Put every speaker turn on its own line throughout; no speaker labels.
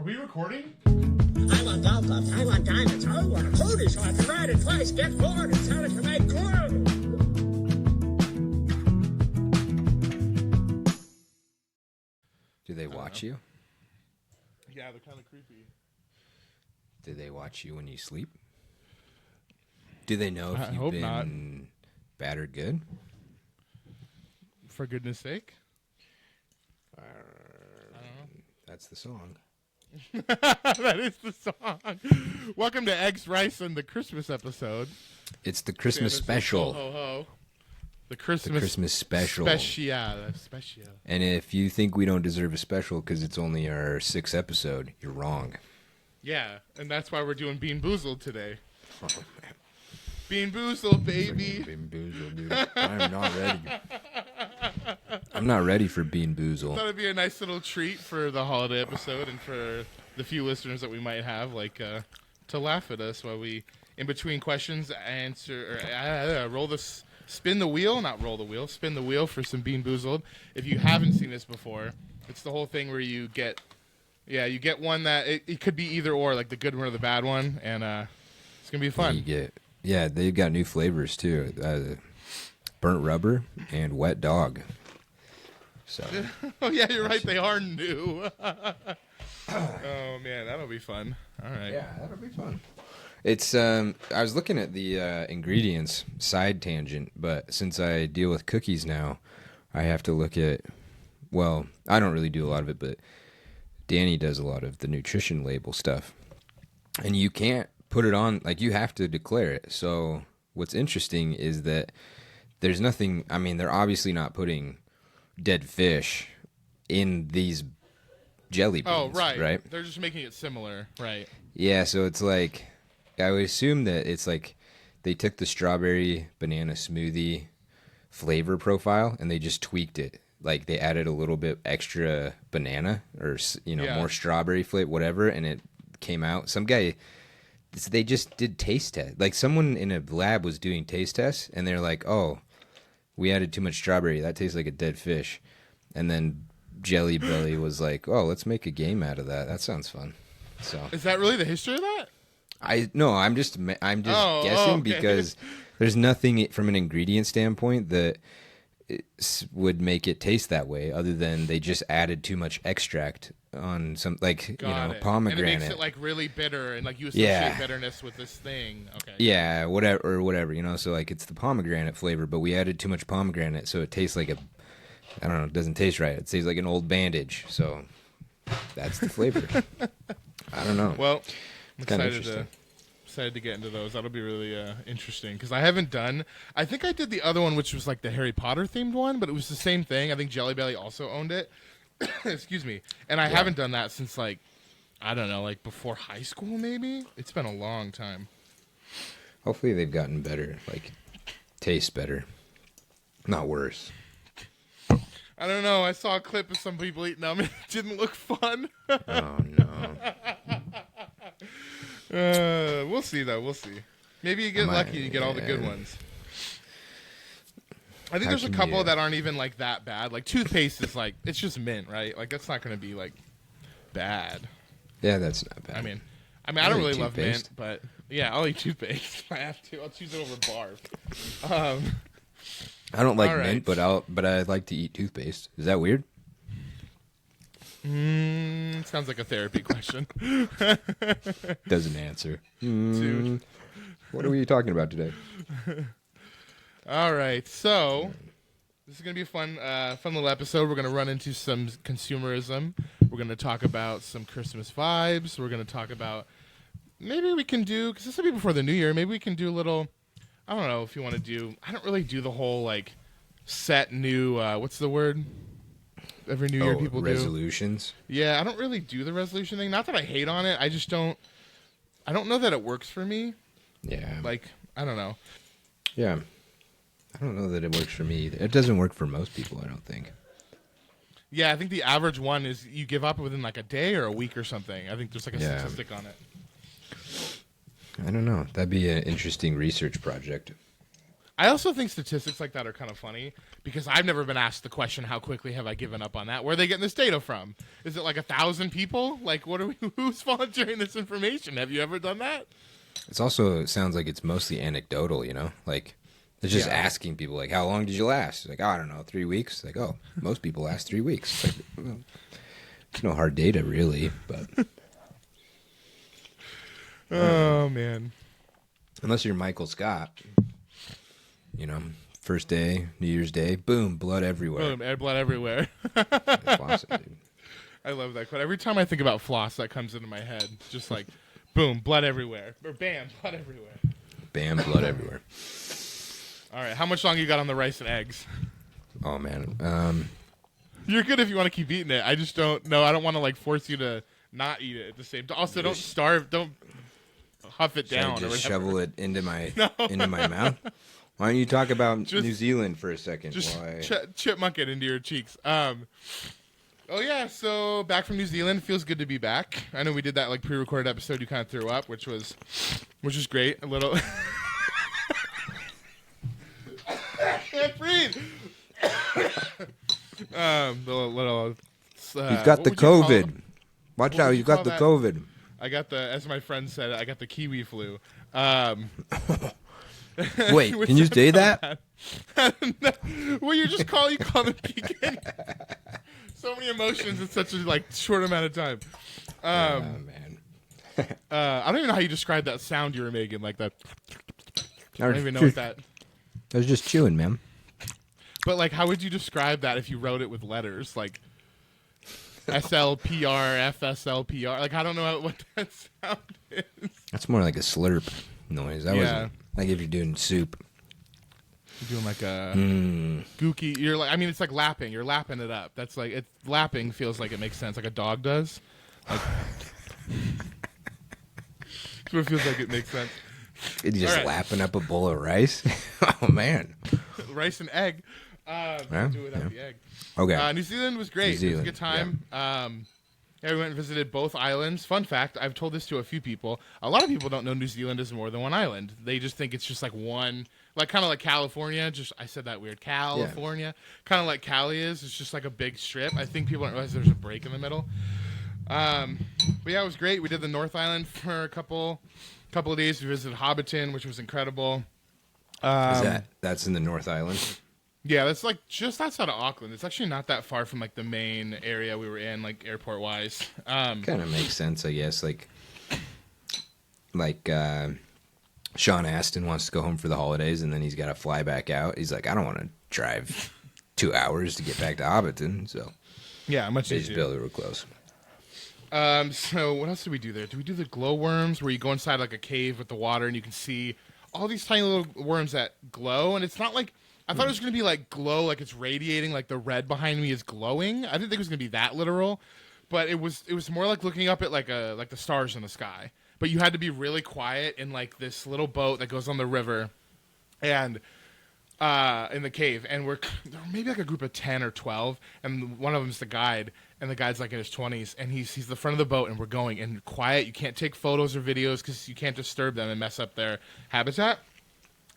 we recording?
I want golf clubs. I want diamonds. I want a pony so I can ride it twice, get bored, and sell it to make glue.
Do they watch you?
Yeah, they're kind of creepy.
Do they watch you when you sleep? Do they know if
I
you've
hope
been
not.
bad or good?
For goodness sake.
That's the song.
That is the song. Welcome to Eggs, Rice, and the Christmas episode.
It's the Christmas
Santa's
special.
Ho, ho, ho. The
The
Christmas
special.
Special.
And if you think we don't deserve a special because it's only our 6th episode, you're wrong.
Yeah, and that's why we're doing Bean Boozled today. Bean Boozled, baby.
Bean Boozled, dude. I'm not ready. I'm not ready for Bean Boozled.
Thought it'd be a nice little treat for the holiday episode and for the few listeners that we might have, to laugh at us while we, in between questions, answer or spin the wheel for some Bean Boozled. If you haven't seen this before, it's the whole thing where you get one that it could be either or, like the good one or the bad one, and it's gonna be fun.
Yeah, they've got new flavors too. Burnt rubber and wet dog. So.
Oh yeah, you're right. They are new. Oh man, that'll be fun. All right.
Yeah, that'll be fun. It's I was looking at the ingredients, side tangent, but since I deal with cookies now, I have to look at. Well, I don't really do a lot of it, but Danny does a lot of the nutrition label stuff, and you can't put it on, like, you have to declare it. So what's interesting is that there's nothing. I mean, they're obviously not putting dead fish in these jelly beans.
Oh, right.
Right?
They're just making it similar. Right.
Yeah, so it's like, I would assume that it's like they took the strawberry banana smoothie flavor profile and they just tweaked it. Like they added a little bit extra banana or, more strawberry flavor, whatever, and it came out. Some guy, they just did taste test. Like someone in a lab was doing taste tests and they're like, oh, we added too much strawberry. That tastes like a dead fish. And then Jelly Belly was like, oh, let's make a game out of that. That sounds fun. So
is that really the history of that?
I'm just guessing because there's nothing from an ingredient standpoint that would make it taste that way other than they just added too much extract on some, like, pomegranate.
And it makes it like really bitter and like you associate bitterness with this thing. Okay.
Yeah, whatever, so like it's the pomegranate flavor, but we added too much pomegranate so it tastes like I don't know, it doesn't taste right. It tastes like an old bandage. So that's the flavor. I don't know.
Well, I'm
it's kind of interesting.
Excited to get into those. That'll be really interesting because I haven't done. I think I did the other one, which was like the Harry Potter themed one, but it was the same thing. I think Jelly Belly also owned it. Excuse me. And I haven't done that since like, I don't know, like before high school maybe. It's been a long time.
Hopefully they've gotten better, like taste better, not worse.
I don't know. I saw a clip of some people eating them. It didn't look fun.
Oh no.
We'll see though. We'll see. Maybe you get lucky and you get all the good ones. I think there's a couple that aren't even like that bad. Like toothpaste is like, it's just mint, right? Like that's not going to be like bad.
Yeah, that's not bad.
I mean, I don't really love mint, but yeah, I'll eat toothpaste. If I have to. I'll choose it over barf.
I don't like mint, but I like to eat toothpaste. Is that weird?
Sounds like a therapy question.
Doesn't answer.
Dude.
What are we talking about today?
All right, so this is gonna be a fun little episode. We're gonna run into some consumerism. We're gonna talk about some Christmas vibes. We're gonna talk about maybe we can do, because this will be before the New Year. Maybe we can do a little. I don't know if you want to do. I don't really do the whole like set new. What's the word? Every New Year people
resolutions.
Do. Yeah, I don't really do the resolution thing. Not that I hate on it. I just don't. I don't know that it works for me.
Yeah.
Like I don't know.
Yeah. I don't know that it works for me either. It doesn't work for most people, I don't think.
Yeah, I think the average one is you give up within like a day or a week or something. I think there's like a statistic on it.
I don't know. That'd be an interesting research project.
I also think statistics like that are kind of funny because I've never been asked the question, how quickly have I given up on that? Where are they getting this data from? Is it like 1,000 people? Like, who's volunteering this information? Have you ever done that?
It sounds like it's mostly anecdotal, you know? Like, it's just asking people, like, how long did you last? Like, oh, I don't know, 3 weeks? Like, oh, most people last 3 weeks. Like, well, it's no hard data, really, but...
Oh, man.
Unless you're Michael Scott, you know, first day, New Year's Day, boom, blood everywhere.
Boom, blood everywhere.
That's awesome, dude.
I love that quote. Every time I think about floss, that comes into my head. Just like, boom, blood everywhere. Or bam, blood everywhere.
Bam, blood everywhere.
All right, how much longer you got on the rice and eggs?
Oh, man.
You're good if you want to keep eating it. I just don't know. I don't want to, like, force you to not eat it at the same time. Also, don't starve. Don't huff it down.
Just
or
shovel it into my mouth. Why don't you talk about New Zealand for a second?
Just chipmunk it into your cheeks. Oh yeah, so back from New Zealand. Feels good to be back. I know we did that like pre-recorded episode. You kind of threw up, which was great. A little. I can't breathe.
You've got the COVID. Watch out, you've got the COVID.
I got the, as my friend said, I got the kiwi flu.
Wait, can you say that?
Well, you call them pecan. So many emotions in such a like short amount of time.
Man.
I don't even know how you describe that sound you were making, like that. I don't even know what that.
I was just chewing, man.
But like, how would you describe that if you wrote it with letters, like SLPR, FSLPR? Like, I don't know what that sound is.
That's more like a slurp noise. That wasn't like if you're doing soup.
You're doing like a gooky. You're like, I mean, it's like lapping. You're lapping it up. That's like lapping feels like it makes sense, like a dog does. Like, that's what it feels like. It makes sense.
You just lapping up a bowl of rice. Oh man,
rice and egg. Do it without the egg.
Okay.
New Zealand was great. It was a good time. Yeah, we went and visited both islands. Fun fact, I've told this to a few people. A lot of people don't know New Zealand is more than one island. They just think it's just like one, like kind of like California. I said that weird. California. Yeah. Kind of like Cali is. It's just like a big strip. I think people don't realize there's a break in the middle. But yeah, it was great. We did the North Island for a couple of days. We visited Hobbiton, which was incredible.
That's in the North Island?
Yeah, that's like just outside of Auckland. It's actually not that far from like the main area we were in, like airport wise.
Kind of makes sense, I guess. Like Sean Astin wants to go home for the holidays, and then he's got to fly back out. He's like, I don't want to drive 2 hours to get back to Hobbiton, so
yeah, much
they
easier.
just build it real close.
So what else did we do there? Did we do the glowworms, where you go inside like a cave with the water and you can see all these tiny little worms that glow? And it's not like, I thought it was going to be like glow, like it's radiating, like the red behind me is glowing. I didn't think it was going to be that literal, but it was more like looking up at like the stars in the sky. But you had to be really quiet in like this little boat that goes on the river, and in the cave. And there were maybe like a group of 10 or 12, and one of them's the guide, and the guide's like in his 20s, and he's the front of the boat, and we're going and quiet. You can't take photos or videos because you can't disturb them and mess up their habitat.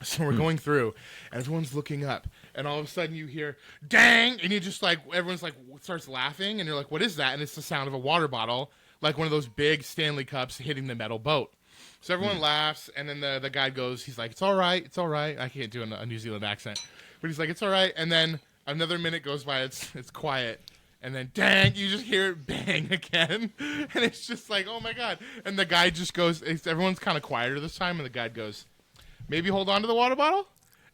So we're going through, and everyone's looking up, and all of a sudden you hear, dang, and you just like, everyone's like, starts laughing, and you're like, what is that? And it's the sound of a water bottle, like one of those big Stanley cups hitting the metal boat. So everyone laughs, and then the guide goes, he's like, it's all right. I can't do a New Zealand accent, but he's like, it's all right. And then another minute goes by, it's quiet, and then dang, you just hear it bang again, and it's just like, oh my God. And the guide just goes, everyone's kind of quieter this time, and the guide goes, maybe hold on to the water bottle?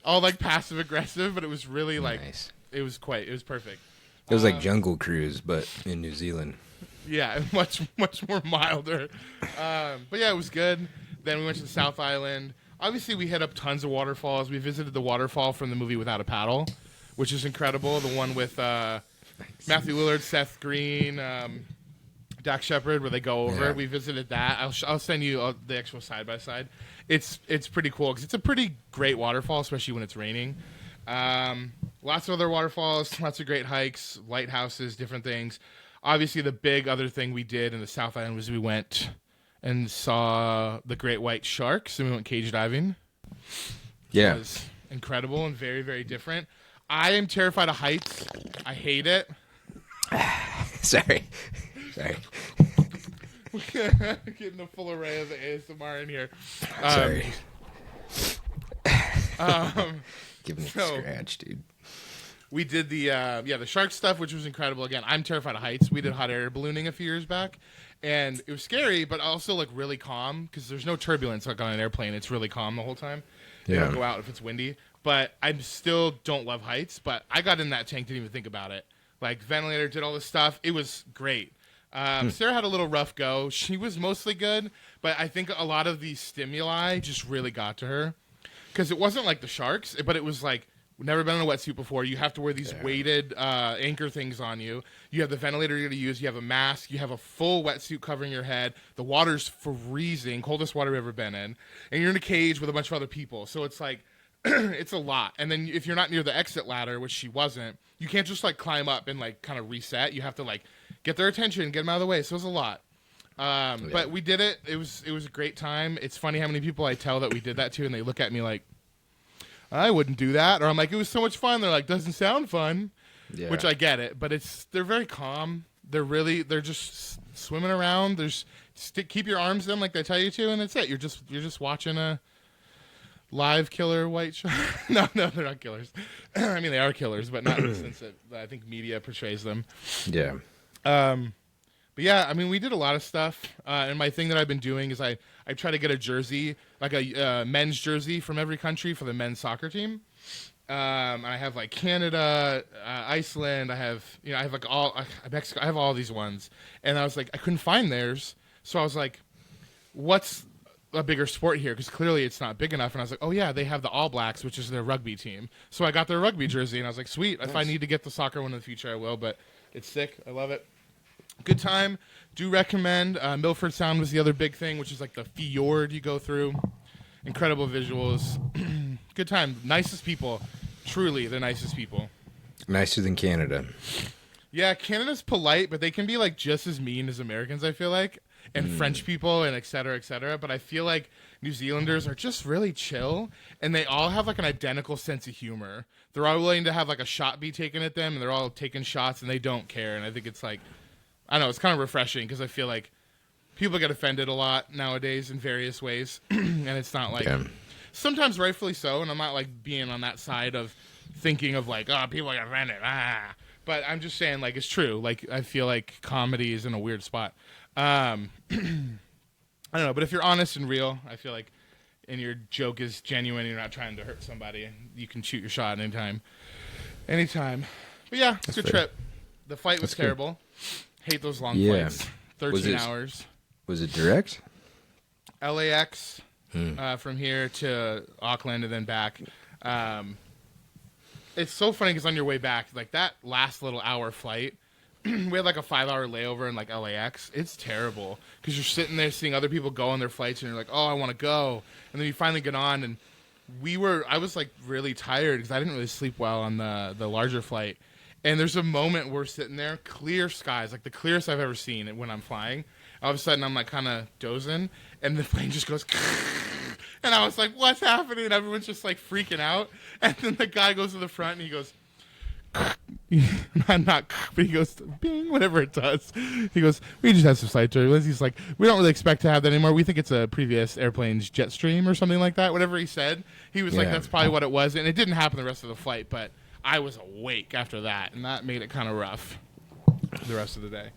All like passive aggressive, but it was really like,
nice.
It was perfect.
It was like Jungle Cruise, but in New Zealand.
Yeah, much more milder. But yeah, it was good. Then we went to the South Island. Obviously, we hit up tons of waterfalls. We visited the waterfall from the movie Without a Paddle, which is incredible. The one with Matthew Lillard, Seth Green, Dax Shepard, where they go over.
Yeah.
We visited that. I'll send you the actual side by side. It's pretty cool because it's a pretty great waterfall, especially when it's raining. Lots of other waterfalls, lots of great hikes, lighthouses, different things. Obviously, the big other thing we did in the South Island was we went and saw the great white sharks, and we went cage diving.
Yeah.
It was incredible and very, very different. I am terrified of heights. I hate it.
Sorry.
Getting a full array of ASMR in here.
Sorry. Giving it a scratch, dude.
We did the shark stuff, which was incredible. Again, I'm terrified of heights. We did hot air ballooning a few years back, and it was scary, but also like really calm because there's no turbulence like on an airplane. It's really calm the whole time. You don't go out if it's windy. But I still don't love heights. But I got in that tank, didn't even think about it. Like ventilator, did all this stuff. It was great. Sarah had a little rough go. She was mostly good, but I think a lot of the stimuli just really got to her because it wasn't like the sharks, but it was like never been in a wetsuit before. You have to wear these weighted anchor things on you. You have the ventilator you're going to use. You have a mask. You have a full wetsuit covering your head. The water's freezing, coldest water we've ever been in, and you're in a cage with a bunch of other people. So it's like it's a lot. And then if you're not near the exit ladder, which she wasn't, you can't just like climb up and like kind of reset. You have to like get their attention, get them out of the way. So it was a lot. But we did it. It was a great time. It's funny how many people I tell that we did that to, and they look at me like, I wouldn't do that. Or I'm like, it was so much fun. They're like, doesn't sound fun, which I get it. But they're very calm. They're just swimming around. Keep your arms in like they tell you to, and that's it. You're just watching a live killer white shark. No, they're not killers. I mean, they are killers, but not in the sense that I think media portrays them.
Yeah.
But yeah, I mean, we did a lot of stuff. And my thing that I've been doing is I try to get a jersey, like a men's jersey from every country for the men's soccer team. I have like Canada, Iceland. I have like Mexico. I have all these ones. And I was like, I couldn't find theirs. So I was like, what's a bigger sport here? Because clearly it's not big enough. And I was like, oh yeah, they have the All Blacks, which is their rugby team. So I got their rugby jersey and I was like, sweet. Nice. If I need to get the soccer one in the future, I will. But it's sick. I love it. Good time. Do recommend. Milford Sound was the other big thing, which is like the fjord you go through. Incredible visuals. Good time. Nicest people. Truly the nicest people.
Nicer than Canada.
Yeah, Canada's polite, but they can be like just as mean as Americans, I feel like. And French people and et cetera, et cetera. But I feel like New Zealanders are just really chill. And they all have like an identical sense of humor. They're all willing to have like a shot be taken at them. And they're all taking shots and they don't care. And I think it's like, I don't know, it's kind of refreshing because I feel like people get offended a lot nowadays in various ways. And it's not like, sometimes rightfully so. And I'm not like being on that side of thinking of like, oh, people get offended. But I'm just saying like, it's true. Like, I feel like comedy is in a weird spot. I don't know, but if you're honest and real, I feel like, and your joke is genuine, and you're not trying to hurt somebody, you can shoot your shot anytime. But yeah, it's a good trip. The flight was terrible. Hate those long flights. 13 hours.
Was it direct?
LAX from here to Auckland and then back. It's so funny because on your way back, like that last little hour flight, we had like a 5-hour layover in like LAX. It's terrible because you're sitting there seeing other people go on their flights and you're like, oh, I want to go. And then you finally get on and I was like really tired because I didn't really sleep well on the larger flight. And there's a moment we're sitting there, clear skies, like the clearest I've ever seen it when I'm flying. All of a sudden I'm like kind of dozing and the plane just goes and I was like, what's happening? And everyone's just like freaking out. And then the guy goes to the front and he goes, not, but he goes, bing, whatever it does. He goes, we just had some flight turbulence. He's like, we don't really expect to have that anymore. We think it's a previous airplane's jet stream or something like that. Whatever he said, he was like, that's probably what it was. And it didn't happen the rest of the flight, but I was awake after that, and that made it kind of rough the rest of the day.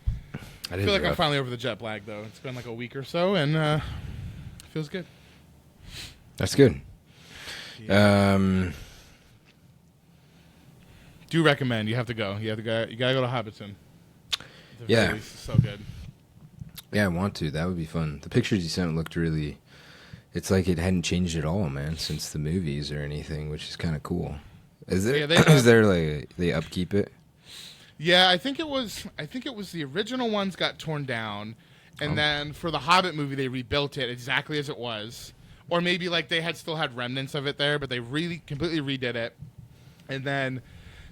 I feel like I'm finally over the jet lag, though. It's been like a week or so, and it feels good.
That's good. Yeah.
Do recommend. You have to go. You gotta go to Hobbiton.
Yeah.
It's so good.
Yeah, I want to. That would be fun. The pictures you sent looked really... It's like it hadn't changed at all, man, since the movies or anything, which is kind of cool. Is there? Is there like they upkeep it?
Yeah, I think it was the original ones got torn down, and then for the Hobbit movie they rebuilt it exactly as it was, or maybe like they still had remnants of it there, but they really completely redid it, and then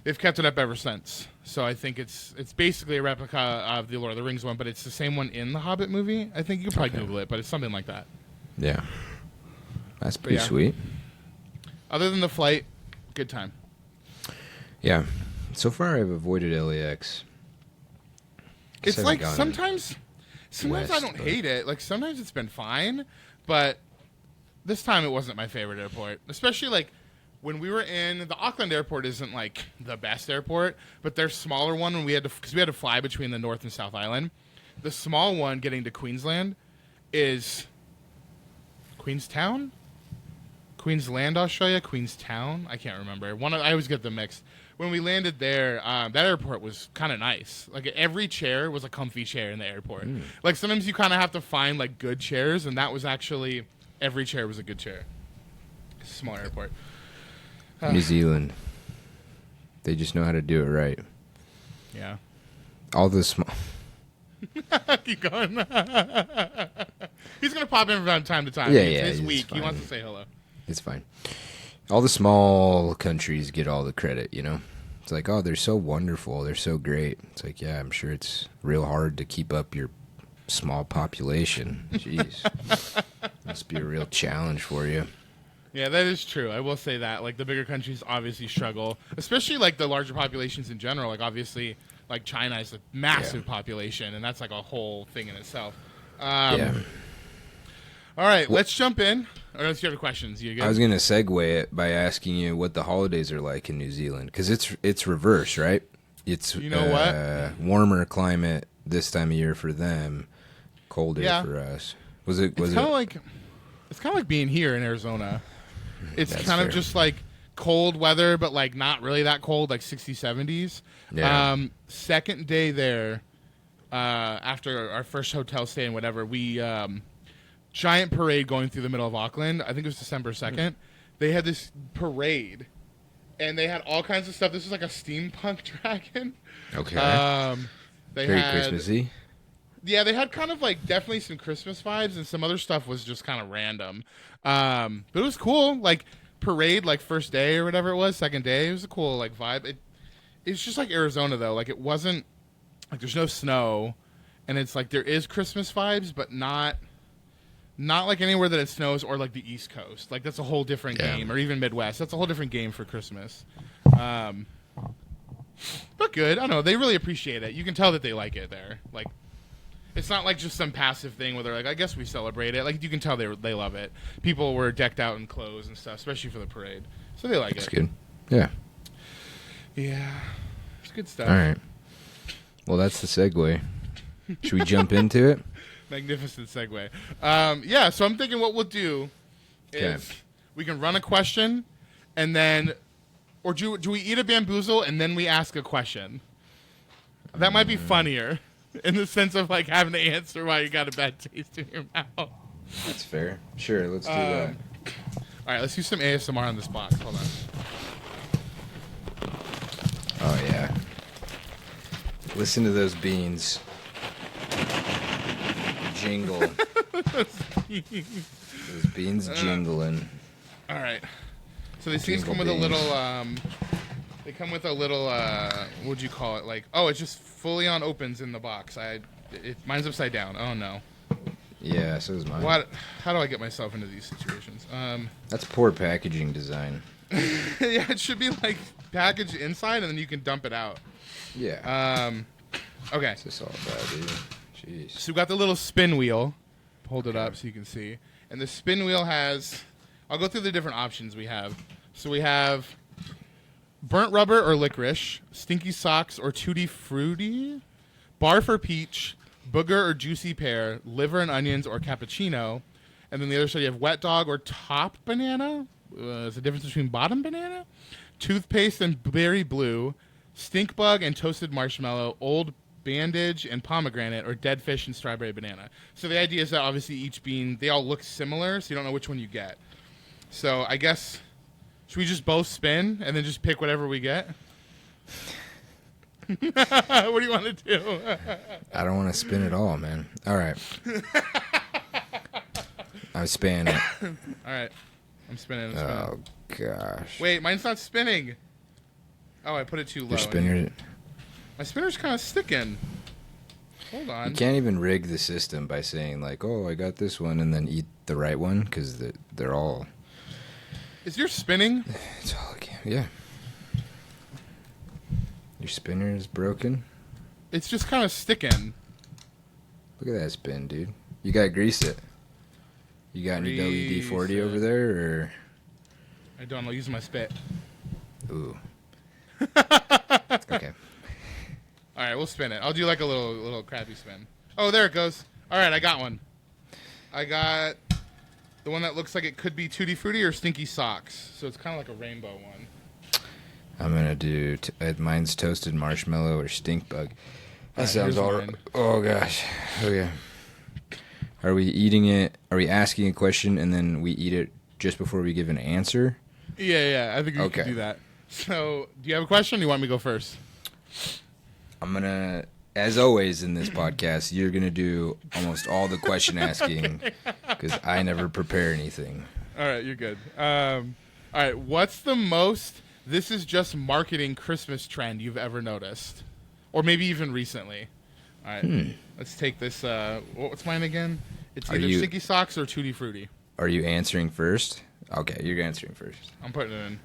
they've kept it up ever since. So I think it's basically a replica of the Lord of the Rings one, but it's the same one in the Hobbit movie. I think you can probably Google it, but it's something like that.
Yeah, that's pretty sweet.
Other than the flight, good time.
Yeah. So far, I've avoided LAX.
It's
I haven't
like
gone
sometimes I
west,
don't
but-
hate it. Like sometimes it's been fine, but this time it wasn't my favorite airport. Especially like when we were in the Auckland airport isn't like the best airport, but their smaller one when we had to fly between the North and South Island. The small one getting to Queensland is Queenstown, Australia, Queenstown. I can't remember. I always get them mixed. When we landed there, that airport was kind of nice. Like every chair was a comfy chair in the airport. Like sometimes you kind of have to find like good chairs, and that was actually every chair was a good chair. Small airport.
New Zealand. They just know how to do it right.
Yeah.
All the small.
Keep going. He's gonna pop in from time to time.
Yeah,
It's
yeah,
his
it's
week. He
fine.
wants to say hello.
It's fine. All the small countries get all the credit, you know? It's like, oh, they're so wonderful. They're so great. It's like, yeah, I'm sure it's real hard to keep up your small population. Jeez. Must be a real challenge for you.
Yeah, that is true. I will say that. Like the bigger countries obviously struggle, especially like the larger populations in general. Like obviously, like China has a massive population, and that's like a whole thing in itself.
Yeah.
All right, let's jump in. Or let's go to questions. You good?
I was going to segue it by asking you what the holidays are like in New Zealand. Because it's reverse, right? It's
You know what?
warmer climate this time of year for them, colder
Yeah.
for us. Was it?
It's kind of like being here in Arizona. It's
That's
kind of
fair.
just like cold weather, but like not really that cold, like 60s, 70s.
Yeah.
Second day there, after our first hotel stay and whatever, we giant parade going through the middle of Auckland. I think it was December 2nd. They had this parade, and they had all kinds of stuff. This was like a steampunk dragon.
Okay.
They
Very
had
Christmassy.
Yeah, they had kind of like definitely some Christmas vibes, and some other stuff was just kind of random. But it was cool. Like parade, like first day or whatever it was, second day. It was a cool like vibe. It's just like Arizona though. Like it wasn't like there's no snow, and it's like there is Christmas vibes, but not like anywhere that it snows or like the East Coast. Like that's a whole different game, or even Midwest. That's a whole different game for Christmas. But good. I don't know. They really appreciate it. You can tell that they like it there. Like. It's not like just some passive thing where they're like, I guess we celebrate it. Like, you can tell they love it. People were decked out in clothes and stuff, especially for the parade. So they like
That's
it.
good. Yeah.
Yeah. It's good stuff.
All right. Well, that's the segue. Should we jump into it?
Magnificent segue. Yeah, so I'm thinking what we'll do is we can run a question, and then, or do we eat a bamboozle, and then we ask a question? That might be funnier. In the sense of like having to answer why you got a bad taste in your mouth.
That's fair. Sure, let's do that.
All right, let's do some ASMR on this box. Hold on.
Oh, yeah. Listen to those beans. Jingle. Those beans jingling.
All right. So these things
Jingle
come with a
beans.
little. They come with a little. What'd you call it? Like, oh, it just fully on opens in the box. Mine's upside down. Oh no.
Yeah, so is mine.
What? How do I get myself into these situations?
That's poor packaging design.
Yeah, it should be like packaged inside, and then you can dump it out.
Yeah.
Okay.
What's this all about, dude? Jeez.
So we got the little spin wheel. Hold it up so you can see. And the spin wheel has. I'll go through the different options we have. So we have burnt rubber or licorice, stinky socks or tutti frutti, barf or peach, booger or juicy pear, liver and onions or cappuccino. And then the other side you have wet dog or top banana. There's a difference between bottom banana, toothpaste and berry blue, stink bug and toasted marshmallow, old bandage and pomegranate, or dead fish and strawberry banana. So the idea is that obviously each bean, they all look similar, so you don't know which one you get. So I guess, should we just both spin and then just pick whatever we get? What do you want to do?
I don't want to spin at all, man. All right. I'm spinning it.
All right. I'm spinning.
Oh, gosh.
Wait, mine's not spinning. Oh, I put it too low.
Your spinner.
My spinner's kind of sticking. Hold on.
You can't even rig the system by saying, like, oh, I got this one, and then eat the right one, because they're all...
Is yours spinning?
It's all I can. Yeah. Your spinner is broken.
It's just kind of sticking.
Look at that spin, dude. You gotta grease it. You got any WD-40 over there, or?
I don't. I'll use my spit.
Ooh. Okay.
All right, we'll spin it. I'll do like a little crappy spin. Oh, there it goes. All right, I got one. I got the one that looks like it could be Tutti Frutti or Stinky Socks. So it's kind of like a rainbow one.
I'm gonna do mine's toasted marshmallow or stink bug. That sounds all right. Oh gosh. Okay. Are we eating it? Are we asking a question and then we eat it just before we give an answer?
Yeah. I think we can do that. So, do you have a question? Or do you want me to go first?
I'm gonna, as always in this podcast, you're gonna do almost all the question asking because I never prepare anything.
All right, you're good. All right, what's the most? This is just marketing Christmas trend you've ever noticed, or maybe even recently. All right, let's take this. What's mine again? It's either Stinky Socks or Tutti Frutti.
Are you answering first? Okay, you're answering first.
I'm putting it in.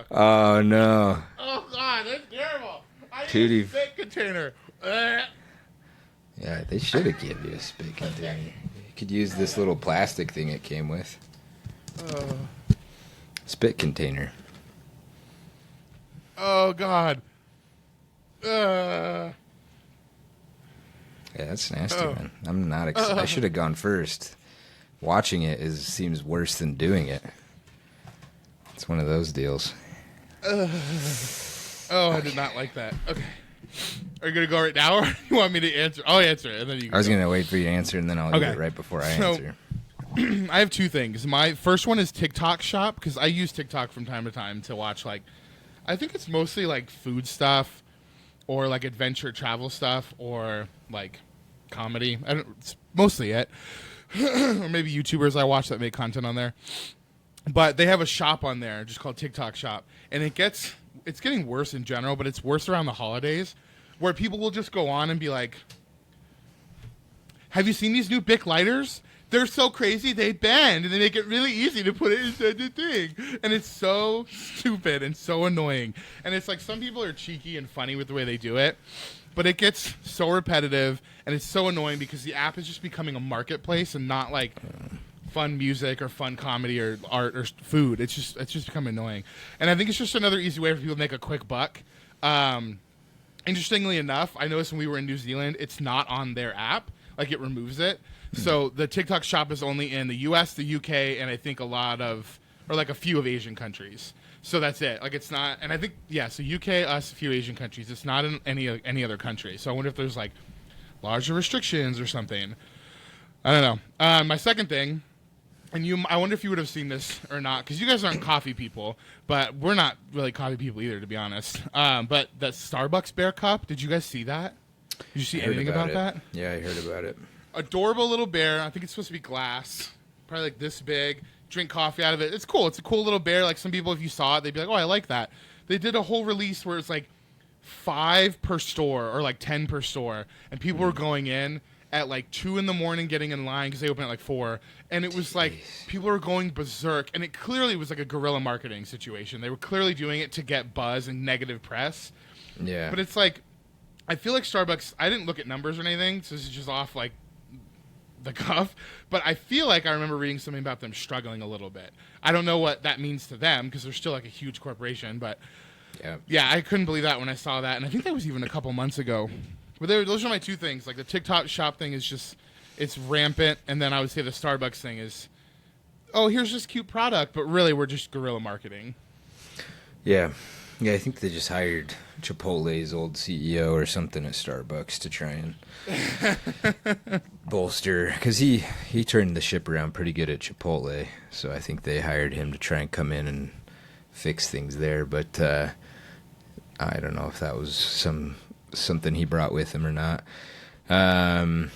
Oh no!
Oh God, that's terrible! I
Tutti-
need a spit container.
Yeah, they should have given you a spit container. You could use this little plastic thing it came with. Spit container.
Oh God.
Yeah, that's nasty, man. I'm not excited. I should have gone first. Watching it seems worse than doing it. It's one of those deals.
I did not like that. Okay. Are you going to go right now, or you want me to answer? I'll answer it, and then you
I was going to wait for you to answer, and then I'll do it right before I answer.
I have two things. My first one is TikTok Shop, because I use TikTok from time to time to watch, like, I think it's mostly, like, food stuff or, like, adventure travel stuff or, like, comedy. It's mostly it. Or maybe YouTubers I watch that make content on there. But they have a shop on there just called TikTok Shop. And it's getting worse in general, but it's worse around the holidays, where people will just go on and be like, have you seen these new Bic lighters? They're so crazy, they bend, and they make it really easy to put it inside the thing. And it's so stupid and so annoying. And it's like some people are cheeky and funny with the way they do it, but it gets so repetitive, and it's so annoying because the app is just becoming a marketplace and not like fun music or fun comedy or art or food. It's just become annoying. And I think it's just another easy way for people to make a quick buck. Interestingly enough, I noticed when we were in New Zealand, it's not on their app. Like, it removes it. So the TikTok Shop is only in the U.S., the U.K., and I think a few of Asian countries. So that's it. Like, it's not, and I think, so UK, us, a few Asian countries. It's not in any other country. So I wonder if there's, like, larger restrictions or something. I don't know. My second thing, and I wonder if you would have seen this or not, because you guys aren't coffee people, but we're not really coffee people either, to be honest. But that Starbucks Bear Cup, did you guys see that? Did you see anything about that?
Yeah, I heard about it.
Adorable little bear. I think it's supposed to be glass, probably like this big. Drink coffee out of it. It's cool. It's a cool little bear. Like, some people, if you saw it, they'd be like, oh, I like that. They did a whole release where it's like 5 per store or like 10 per store, and people were going in at like 2 a.m. getting in line because they open at like 4, and it was like people were going berserk, and it clearly was like a guerrilla marketing situation. They were clearly doing it to get buzz and negative press.
Yeah.
But it's like, I feel like Starbucks, I didn't look at numbers or anything, so this is just off like the cuff, but I feel like I remember reading something about them struggling a little bit. I don't know what that means to them because they're still like a huge corporation, but yeah, I couldn't believe that when I saw that, and I think that was even a couple months ago. But those are my two things. Like, the TikTok Shop thing is just, it's rampant, and then I would say the Starbucks thing is, oh, here's this cute product, but really we're just guerrilla marketing.
Yeah, I think they just hired Chipotle's old CEO or something at Starbucks to try and bolster, because he turned the ship around pretty good at Chipotle, so I think they hired him to try and come in and fix things there. But I don't know if that was something he brought with him or not. And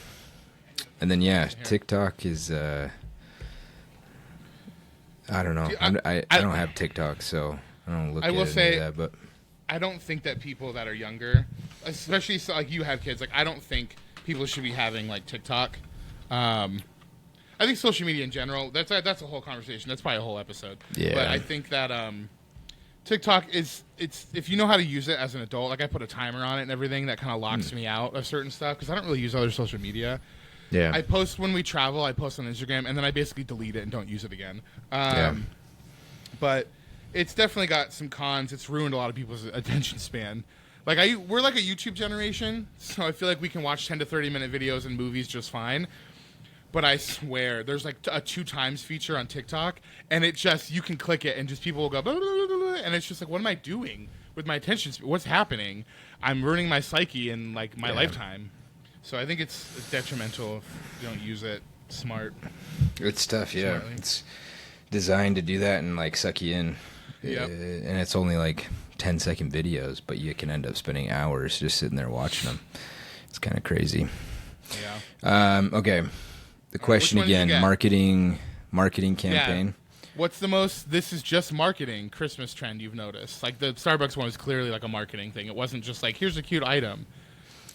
then TikTok is I don't know. I don't have TikTok, so I don't look at any of that, but
I don't think that people that are younger, especially like you have kids, like, I don't think people should be having like TikTok. I I think social media in general, that's a whole conversation. That's probably a whole episode.
Yeah.
But I think that TikTok it's if you know how to use it as an adult, like I put a timer on it and everything, that kind of locks me out of certain stuff because I don't really use other social media.
Yeah.
I post when we travel. I post on Instagram, and then I basically delete it and don't use it again. But it's definitely got some cons. It's ruined a lot of people's attention span. Like we're like a YouTube generation, so I feel like we can watch 10 to 30-minute videos and movies just fine. But I swear, there's like a 2x feature on TikTok, and it just, you can click it, and just people will go, blah, blah, blah, blah, and it's just like, what am I doing with my attention span? What's happening? I'm ruining my psyche and like my lifetime. So I think it's detrimental if you don't use it smart.
It's tough, yeah.
Smartly.
It's designed to do that and like suck you in.
Yep.
And it's only like 10-second videos, but you can end up spending hours just sitting there watching them. It's kind of crazy.
Yeah.
Okay. The question
Which one did you
again,
get?
marketing campaign.
Yeah. What's the most, this is just marketing Christmas trend you've noticed? Like the Starbucks one was clearly like a marketing thing. It wasn't just like, here's a cute item.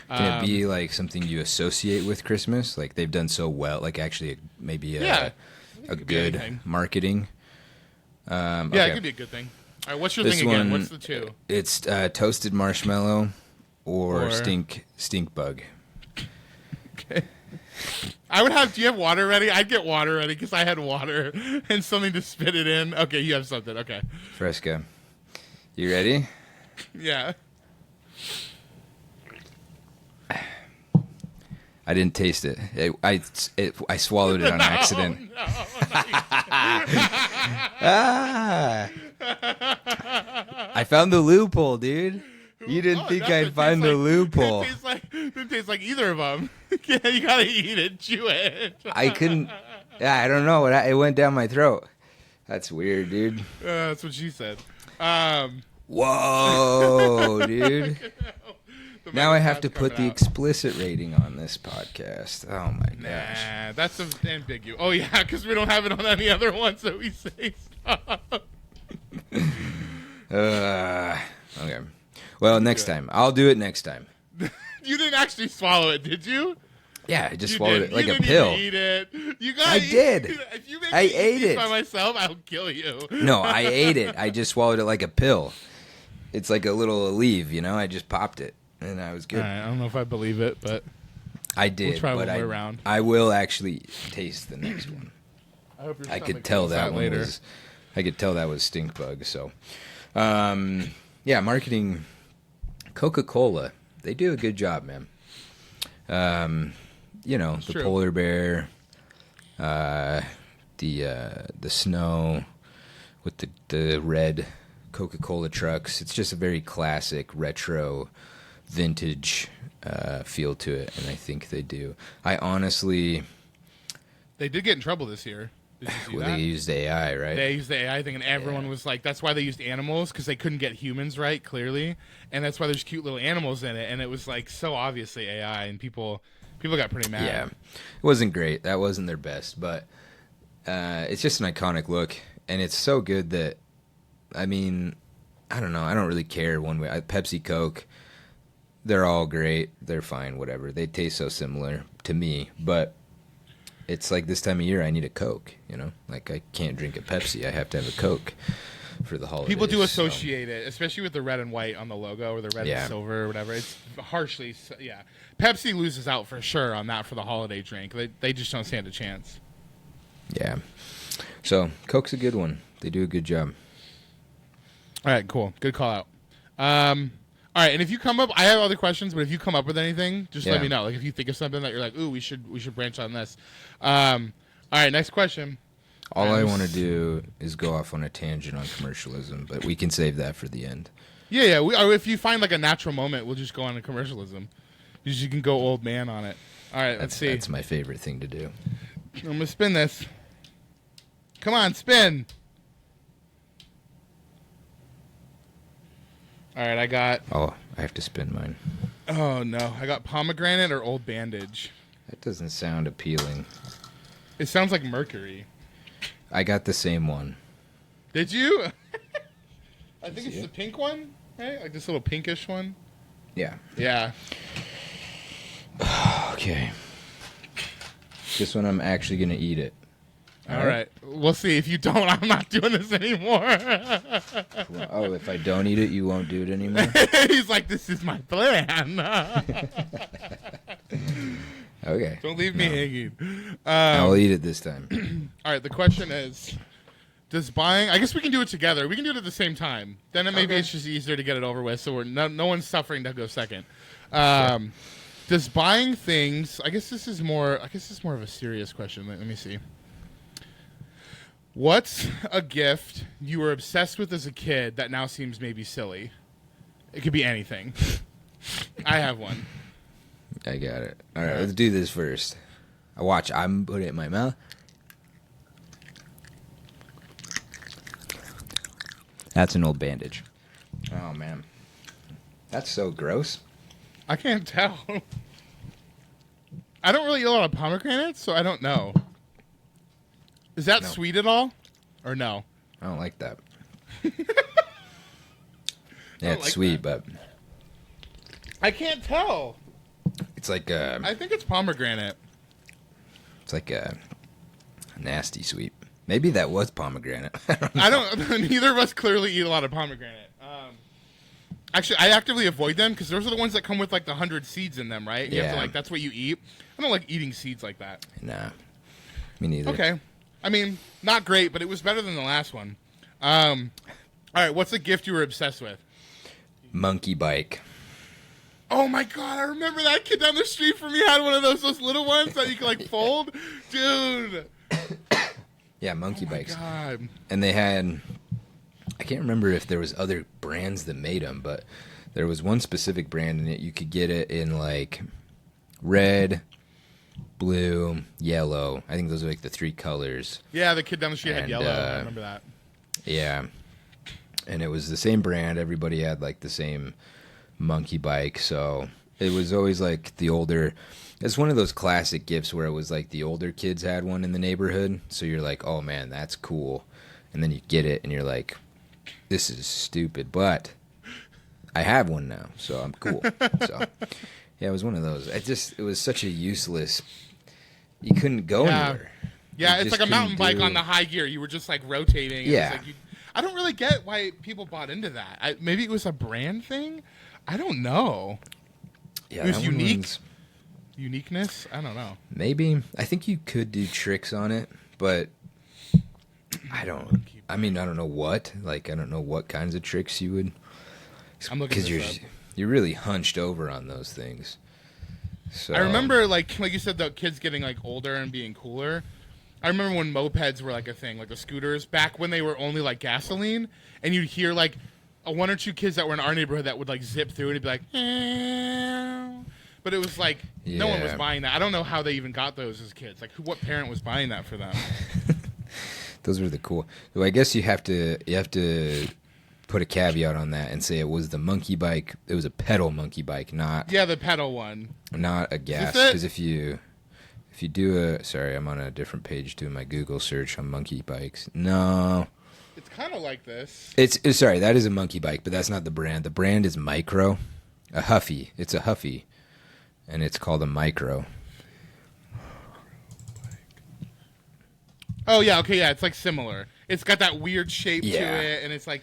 Can it be like something you associate with Christmas? Like they've done so well, like actually maybe a good marketing.
Yeah,
Okay.
it could be a good thing. All right, what's your
This
thing again?
one,
What's the two?
It's toasted marshmallow or stink bug.
Okay. I would have. Do you have water ready? I'd get water ready because I had water and something to spit it in. Okay, you have something. Okay.
Fresca. You ready?
Yeah.
I didn't taste it. I swallowed it on accident. Ah! I found the loophole, dude. You didn't think I'd find the loophole.
Didn't taste like either of them. Yeah, you gotta eat it, chew it.
I couldn't. Yeah, I don't know. It went down my throat. That's weird, dude.
That's what she said.
Whoa, dude. Now I have to put the explicit rating on this podcast. Oh my gosh.
Nah, that's ambiguous. Oh yeah, because we don't have it on any other one, so we say stop.
Okay. Well, next time. I'll do it next time.
You didn't actually swallow it, did you?
Yeah, I just
You
swallowed
did.
it like
You
a
didn't
pill.
even eat it. You gotta
I did.
If you make
I
me eat
ate
these
it.
by myself, I'll kill you.
No, I ate it. I just swallowed it like a pill. It's like a little Aleve, you know? I just popped it, and I was good.
All right, I don't know if I believe it, but
I did,
we'll try
but
one more round.
I will actually taste the next one.
I hope your
I
stomach
could tell
feels
that one
later.
was. I could tell that was stink bug. So, yeah, marketing. Coca-Cola, they do a good job, man. You know, the
true.
polar bear, the snow with the red Coca-Cola trucks. It's just a very classic retro, vintage feel to it, and I think they do. I honestly,
They did get in trouble this year. Did you see
well,
that?
they used AI, right?
They used the AI thing, and everyone was like, that's why they used animals, because they couldn't get humans right, clearly. And that's why there's cute little animals in it. And it was like so obviously AI, and people got pretty mad.
Yeah, it wasn't great. That wasn't their best, but it's just an iconic look, and it's so good that, I mean, I don't know. I don't really care one way. Pepsi, Coke, they're all great. They're fine, whatever. They taste so similar to me, but it's like this time of year I need a Coke, you know? Like I can't drink a Pepsi. I have to have a Coke for the holidays.
People do associate it, especially with the red and white on the logo, or the red and silver or whatever. It's harshly, yeah. Pepsi loses out for sure on that for the holiday drink. They just don't stand a chance.
Yeah. So Coke's a good one. They do a good job.
All right, cool. Good call out. All right, and if you come up, I have other questions, but if you come up with anything, just let me know. Like if you think of something that you're like, ooh, we should branch on this. All right, next question.
All I want to do is go off on a tangent on commercialism, but we can save that for the end.
Yeah. Or if you find like a natural moment, we'll just go on to commercialism. You can go old man on it. All right, let's see.
That's my favorite thing to do.
I'm going to spin this. Come on, spin. All right, I got...
Oh, I have to spin mine.
Oh, no. I got pomegranate or old bandage.
That doesn't sound appealing.
It sounds like mercury.
I got the same one.
Did you? I think it's the pink one, right? Like this little pinkish one.
Yeah.
Yeah.
Okay. This one I'm actually gonna eat it.
All right. We'll see. If you don't, I'm not doing this anymore.
Oh, if I don't eat it, you won't do it anymore?
He's like, this is my plan.
Okay.
Don't leave me hanging.
I'll eat it this time.
All right. The question is, does buying... I guess we can do it together. We can do it at the same time. Then maybe it's just easier to get it over with, so no one's suffering to go second. Does buying things... I guess this is more of a serious question. Let me see. What's a gift you were obsessed with as a kid that now seems maybe silly? It could be anything. I have one.
I got it. All right, let's do this first. I'm putting it in my mouth. That's an old bandage. Oh, man. That's so gross.
I can't tell. I don't really eat a lot of pomegranates, so I don't know. Is that sweet at all? Or no?
I don't like that. Yeah, it's sweet, but...
I can't tell.
It's like
I think it's pomegranate.
It's like a nasty sweet. Maybe that was pomegranate.
I don't... Neither of us clearly eat a lot of pomegranate. Actually, I actively avoid them because those are the ones that come with like the 100 seeds in them, right? You have to, like, that's what you eat. I don't like eating seeds like that.
Nah. Me neither.
Okay. I mean, not great, but it was better than the last one. All right, what's a gift you were obsessed with?
Monkey bike.
Oh my god, I remember that kid down the street from me had one of those little ones that you can like fold. Dude.
Yeah, monkey bikes.
God.
And they had... I can't remember if there was other brands that made them, but there was one specific brand in it. You could get it in like red, blue, yellow. I think those are like the three colors.
Yeah, the kid down the street had yellow. I remember that.
Yeah. And it was the same brand. Everybody had like the same monkey bike. So it was always like the older... It's one of those classic gifts where it was like the older kids had one in the neighborhood. So you're like, oh man, that's cool. And then you get it and you're like, this is stupid, but I have one now, so I'm cool. So yeah, it was one of those. It was such a useless... You couldn't go anywhere.
Yeah, it's like a mountain bike on the high gear. You were just like rotating.
Yeah.
It was like I don't really get why people bought into that. Maybe it was a brand thing? I don't know.
Yeah,
it was unique. Uniqueness? I don't know.
Maybe. I think you could do tricks on it, but I don't know what. Like, I don't know what kinds of tricks you would...
I'm looking this up.
You're really hunched over on those things. So
I remember, like you said, the kids getting like older and being cooler. I remember when mopeds were like a thing, like the scooters, back when they were only like gasoline, and you'd hear like one or two kids that were in our neighborhood that would like zip through and it'd be like, but it was like no one was buying that. I don't know how they even got those as kids. Like, what parent was buying that for them?
Those were the cool. Well, I guess you have to put a caveat on that and say it was the monkey bike. It was a pedal monkey bike, not
the pedal one,
not a gas. Because if you do sorry, I'm on a different page doing my Google search on monkey bikes. No,
it's kind of like this.
It's sorry, that is a monkey bike, but that's not the brand. The brand is Micro, a Huffy. It's a Huffy, and it's called a Micro.
Oh yeah, okay, yeah, it's like similar. It's got that weird shape to
Yeah.
it, and it's like,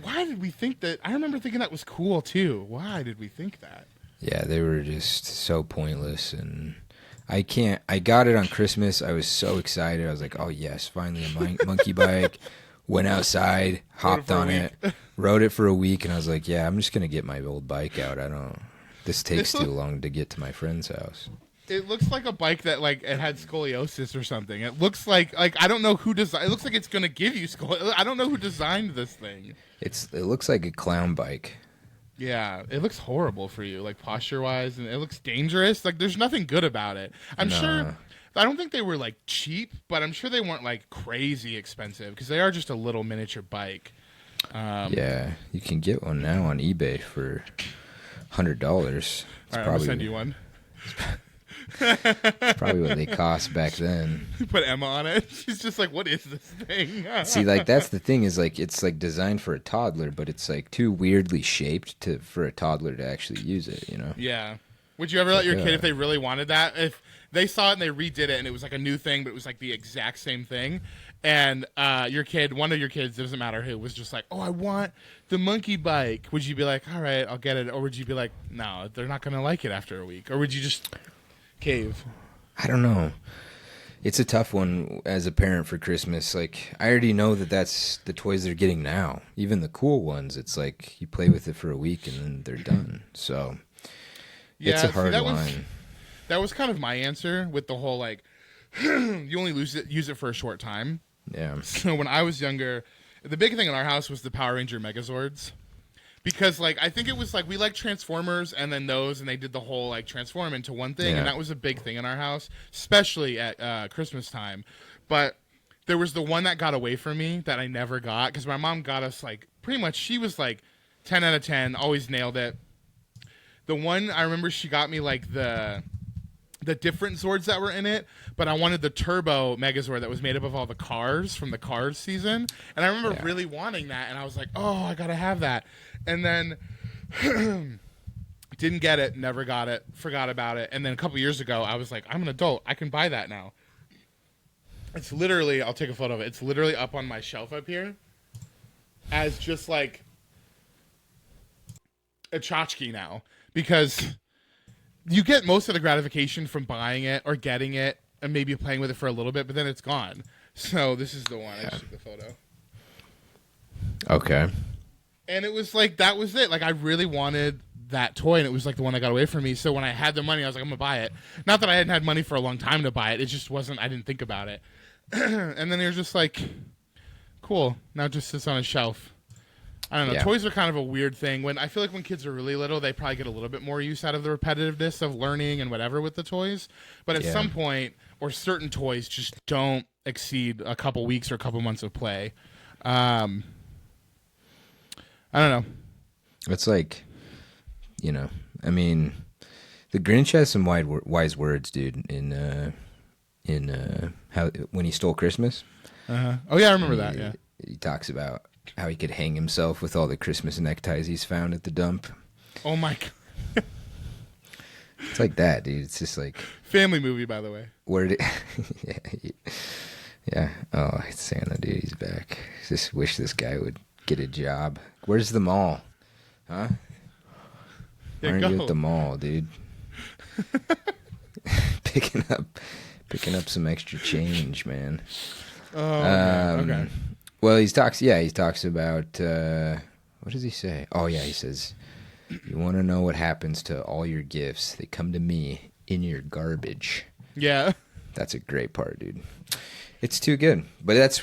why did we think that? I remember thinking that was cool too. Why did we think that?
Yeah, they were just so pointless, and I got it on Christmas. I was so excited. I was like, oh yes, finally a monkey bike. Went outside, hopped on it, rode it for a week, and I was like, yeah, I'm just gonna get my old bike out. This takes too long to get to my friend's house.
It looks like a bike that like it had scoliosis or something. It looks like I don't know who designed. It looks like it's gonna give you scoliosis. I don't know who designed this thing.
It looks like a clown bike.
Yeah, it looks horrible for you, like posture wise, and it looks dangerous. Like there's nothing good about it. I'm sure. I don't think they were like cheap, but I'm sure they weren't like crazy expensive because they are just a little miniature bike.
Yeah, you can get one now on eBay for $100.
All right, I'm gonna send you one.
Probably what they cost back then.
You put Emma on it. She's just like, what is this thing?
See, like that's the thing is like it's like designed for a toddler, but it's like too weirdly shaped for a toddler to actually use it. You know?
Yeah. Would you ever let your kid, if they really wanted that, if they saw it and they redid it and it was like a new thing, but it was like the exact same thing, and your kid, one of your kids, doesn't matter who, was just like, oh, I want the monkey bike. Would you be like, all right, I'll get it? Or would you be like, no, they're not going to like it after a week? Or would you just cave?
I don't know. It's a tough one as a parent for Christmas. Like, I already know that that's the toys they're getting now. Even the cool ones, it's like you play with it for a week and then they're done. So it's a hard line.
That was kind of my answer with the whole, like, you only use it for a short time.
Yeah.
So when I was younger, the big thing in our house was the Power Ranger Megazords. Because, like, I think it was, like, we liked Transformers and then those, and they did the whole, like, transform into one thing, and that was a big thing in our house, especially at Christmas time. But there was the one that got away from me that I never got, because my mom got us, like, pretty much, she was, like, 10 out of 10, always nailed it. The one, I remember she got me, like, the different Zords that were in it, but I wanted the Turbo Megazord that was made up of all the cars from the Cars season. And I remember really wanting that, and I was like, oh, I gotta have that. And then didn't get it, never got it, forgot about it. And then a couple years ago, I was like, I'm an adult, I can buy that now. It's literally, I'll take a photo of it, it's literally up on my shelf up here as just like a tchotchke now, because you get most of the gratification from buying it or getting it and maybe playing with it for a little bit, but then it's gone. So this is the one. I just took the photo.
Okay.
And it was like, that was it. Like, I really wanted that toy, and it was like the one that got away from me. So when I had the money, I was like, I'm going to buy it. Not that I hadn't had money for a long time to buy it. It just wasn't, I didn't think about it. And then it was just like, cool. Now it just sits on a shelf. I don't know.
Yeah.
Toys are kind of a weird thing. I feel like when kids are really little, they probably get a little bit more use out of the repetitiveness of learning and whatever with the toys. But at some point, or certain toys just don't exceed a couple weeks or a couple months of play. I don't know.
It's like, you know, I mean, the Grinch has some wise words, dude. In how when he stole Christmas.
Oh yeah, I remember that. Yeah.
He talks about how he could hang himself with all the Christmas neckties he's found at the dump.
Oh my god.
It's like that, dude. It's just like
family movie, by the way.
Where did yeah. Oh, it's Santa, dude. He's back. Just wish this guy would get a job. Where's the mall? Huh? Why aren't you at the mall, dude? picking up some extra change, man.
Oh, okay.
Well, he talks about, what does he say? Oh, yeah, he says, you want to know what happens to all your gifts? They come to me in your garbage.
Yeah.
That's a great part, dude. It's too good. But that's,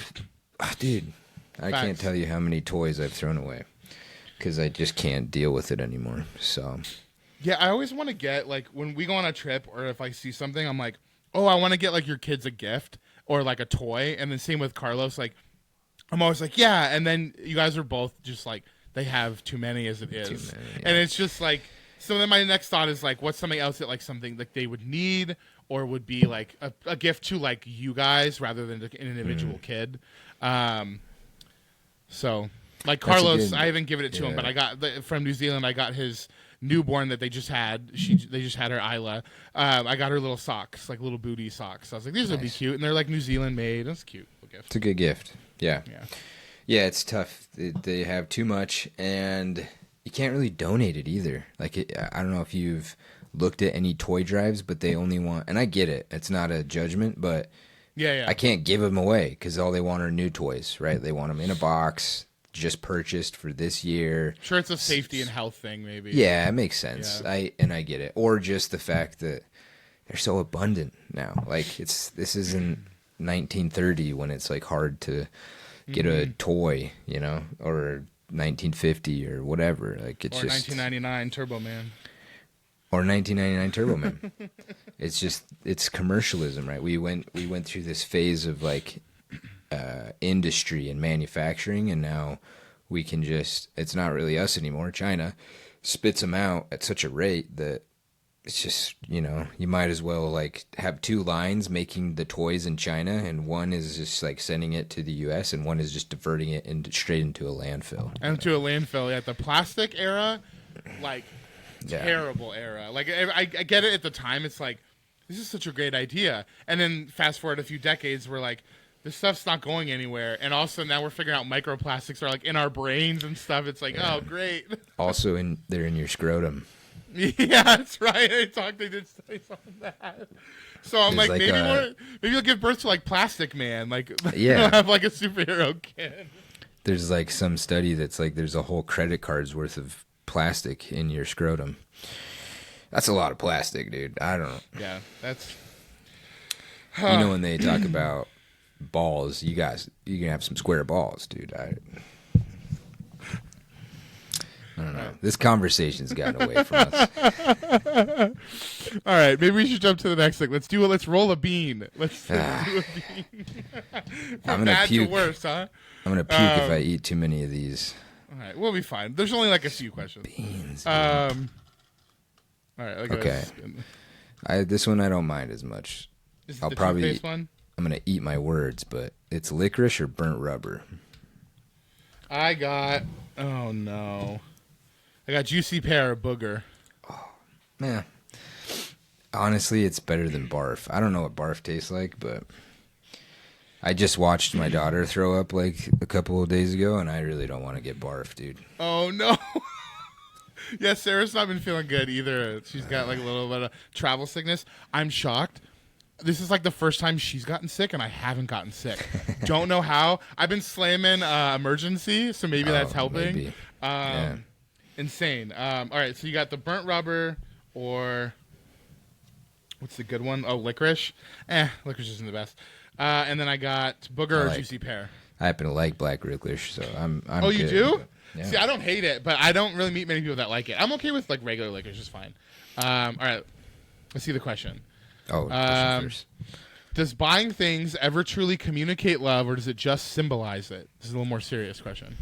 dude, I can't tell you how many toys I've thrown away because I just can't deal with it anymore. So.
Yeah, I always want to get, like, when we go on a trip or if I see something, I'm like, oh, I want to get, like, your kids a gift or, like, a toy. And then same with Carlos, like, I'm always like, yeah, and then you guys are both just like, they have too many as it is. Many, yeah. And it's just like, so then my next thought is like, what's something else that like something like they would need or would be like a gift to like you guys rather than like, an individual kid. So like Carlos, I haven't given it to him, but I got from New Zealand, I got his newborn that they just had. They just had her Isla. I got her little socks, like little booty socks. I was like, these would be cute. And they're like New Zealand made. That's cute. Gift.
It's a good gift. Yeah. Yeah, it's tough. They have too much, and you can't really donate it either. Like, I don't know if you've looked at any toy drives, but they only want, and I get it. It's not a judgment, but I can't give them away because all they want are new toys, right? They want them in a box, just purchased for this year.
Sure, it's a safety and health thing, maybe.
Yeah, it makes sense. Yeah. I get it. Or just the fact that they're so abundant now. Like, this isn't 1930 when it's like hard to get a toy, you know, or 1950 or whatever. Like it's just
1999 Turbo Man.
Or 1999 Turbo Man. It's commercialism, right? We went through this phase of like industry and manufacturing, and now we can just, it's not really us anymore. China spits them out at such a rate that it's just, you know, you might as well like have two lines making the toys in China, and one is just like sending it to the U.S. and one is just diverting it straight into a landfill.
And to a landfill, yeah. The plastic era, like terrible era. Like I get it at the time. It's like this is such a great idea, and then fast forward a few decades, we're like, this stuff's not going anywhere, and also now we're figuring out microplastics are like in our brains and stuff. It's like, oh, great.
Also, they're in your scrotum.
Yeah, that's right. They did say something like that. So I'm like maybe you'll give birth to like Plastic Man, like you'll have like a superhero kid.
There's like some study that's like there's a whole credit card's worth of plastic in your scrotum. That's a lot of plastic, dude. I don't know.
Yeah, that's.
You know when they talk about balls, you can have some square balls, dude. I don't know. This conversation's gotten away from us.
All right, maybe we should jump to the next thing. Let's roll a bean. Let's do a bean. From bad to worse, huh?
I'm gonna puke if I eat too many of these.
All right, we'll be fine. There's only like a few questions.
Beans.
All right.
Okay. This one I don't mind as much.
Is it the toothpaste one?
I'm gonna eat my words, but it's licorice or burnt rubber.
Oh no. I got juicy pear or booger.
Oh, man. Honestly, it's better than barf. I don't know what barf tastes like, but I just watched my daughter throw up like a couple of days ago, and I really don't want to get barf, dude.
Oh, no. Yeah, Sarah's not been feeling good either. She's got like a little bit of travel sickness. I'm shocked. This is like the first time she's gotten sick, and I haven't gotten sick. Don't know how. I've been slamming emergency, so maybe that's helping.
Maybe. Yeah.
Insane. All right, so you got the burnt rubber or what's the good one? Oh, licorice. Licorice isn't the best. And then I got booger or juicy pear. I
happen to like black licorice, so I'm
Oh, you
good.
do?
Yeah.
See, I don't hate it, but I don't really meet many people that like it. I'm okay with like regular licorice, it's fine. All right, let's see the question.
Oh, first.
Does buying things ever truly communicate love, or does it just symbolize it? This is a little more serious question.